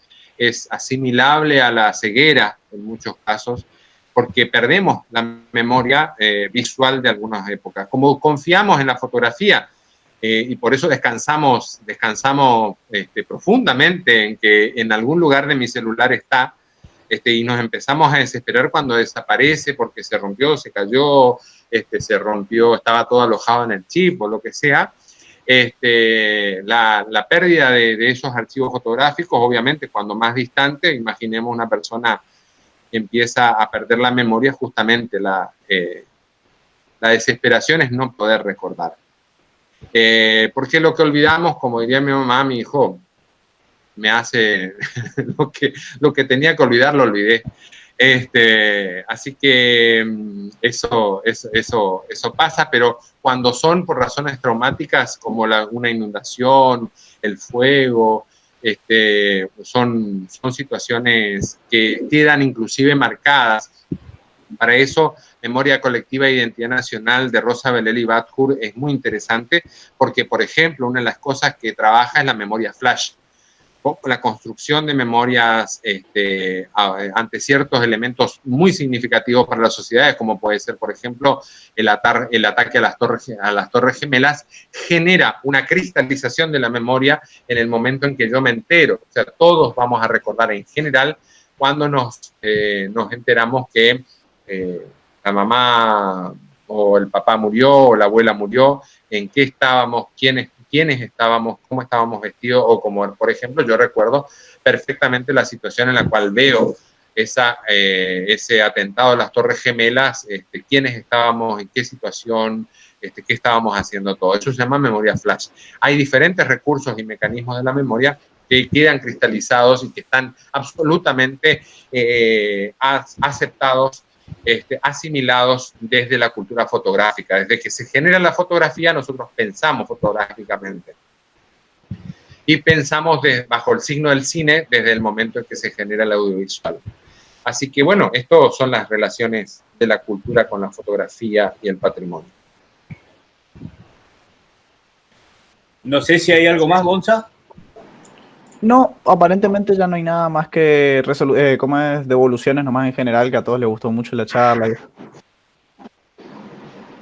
asimilable a la ceguera en muchos casos, porque perdemos la memoria visual de algunas épocas. Como confiamos en la fotografía, y por eso descansamos profundamente en que en algún lugar de mi celular está, y nos empezamos a desesperar cuando desaparece porque se rompió, se cayó, se rompió, estaba todo alojado en el chip o lo que sea. La pérdida de esos archivos fotográficos, obviamente, cuando más distante, imaginemos una persona empieza a perder la memoria, justamente la desesperación es no poder recordar. Porque lo que olvidamos, como diría mi mamá, mi hijo, me hace lo que tenía que olvidar, lo olvidé. Así que eso pasa, pero cuando son por razones traumáticas como una inundación, el fuego, son situaciones que quedan inclusive marcadas. Para eso, Memoria Colectiva e Identidad Nacional de Rosa Beleli Bathur es muy interesante porque, por ejemplo, una de las cosas que trabaja es la memoria flash, la construcción de memorias ante ciertos elementos muy significativos para las sociedades, como puede ser, por ejemplo, el ataque a las torres gemelas, genera una cristalización de la memoria en el momento en que yo me entero. O sea, todos vamos a recordar en general cuando nos enteramos que la mamá o el papá murió o la abuela murió, en qué estábamos, quiénes estábamos, cómo estábamos vestidos, o como, por ejemplo, yo recuerdo perfectamente la situación en la cual veo ese atentado a las Torres Gemelas, quiénes estábamos, en qué situación, qué estábamos haciendo todo. Eso se llama memoria flash. Hay diferentes recursos y mecanismos de la memoria que quedan cristalizados y que están absolutamente aceptados, asimilados desde la cultura fotográfica. Desde que se genera la fotografía, nosotros pensamos fotográficamente. Y pensamos bajo el signo del cine desde el momento en que se genera el audiovisual. Así que, bueno, estas son las relaciones de la cultura con la fotografía y el patrimonio. No sé si hay algo más, Gonza. No, aparentemente ya no hay nada más que como es devoluciones nomás en general, que a todos les gustó mucho la charla.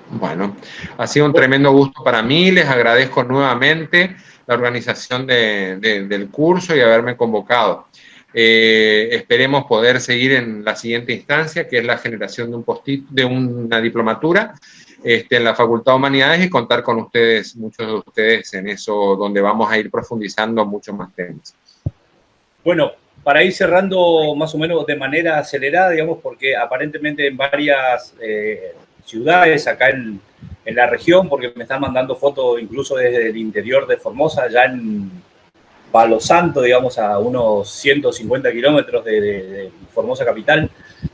Bueno, ha sido un tremendo gusto para mí. Les agradezco nuevamente la organización del curso y haberme convocado. Esperemos poder seguir en la siguiente instancia, que es la generación de una diplomatura en la Facultad de Humanidades, y contar con ustedes, muchos de ustedes, en eso, donde vamos a ir profundizando muchos más temas. Bueno, para ir cerrando más o menos de manera acelerada, digamos, porque aparentemente en varias ciudades acá en la región, porque me están mandando fotos incluso desde el interior de Formosa, ya en Palo Santo, digamos, a unos 150 kilómetros de Formosa capital,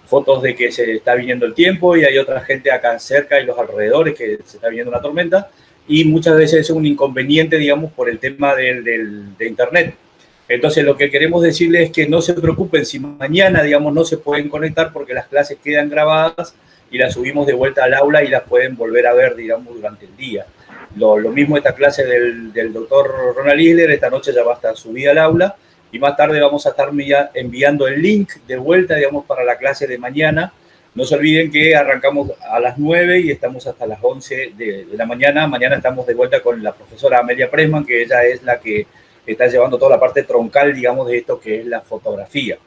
fotos de que se está viniendo el tiempo y hay otra gente acá cerca y los alrededores que se está viniendo una tormenta, y muchas veces es un inconveniente, digamos, por el tema de Internet. Entonces, lo que queremos decirles es que no se preocupen si mañana, digamos, no se pueden conectar porque las clases quedan grabadas y las subimos de vuelta al aula y las pueden volver a ver, digamos, durante el día. Lo mismo esta clase del doctor Ronald Isler, esta noche ya va a estar subida al aula y más tarde vamos a estar enviando el link de vuelta, digamos, para la clase de mañana. No se olviden que arrancamos a las 9 y estamos hasta las 11 de la mañana. Mañana estamos de vuelta con la profesora Amelia Pressman, que ella es la que está llevando toda la parte troncal, digamos, de esto que es la fotografía.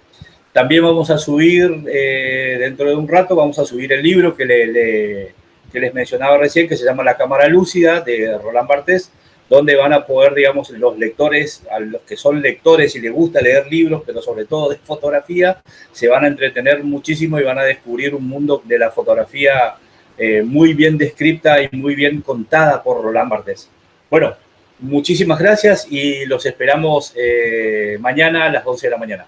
También vamos a subir, dentro de un rato, vamos a subir el libro que les mencionaba recién, que se llama La Cámara Lúcida, de Roland Barthes, donde van a poder, digamos, los lectores, a los que son lectores y les gusta leer libros, pero sobre todo de fotografía, se van a entretener muchísimo y van a descubrir un mundo de la fotografía muy bien descrita y muy bien contada por Roland Barthes. Bueno, muchísimas gracias y los esperamos mañana a las 11 de la mañana.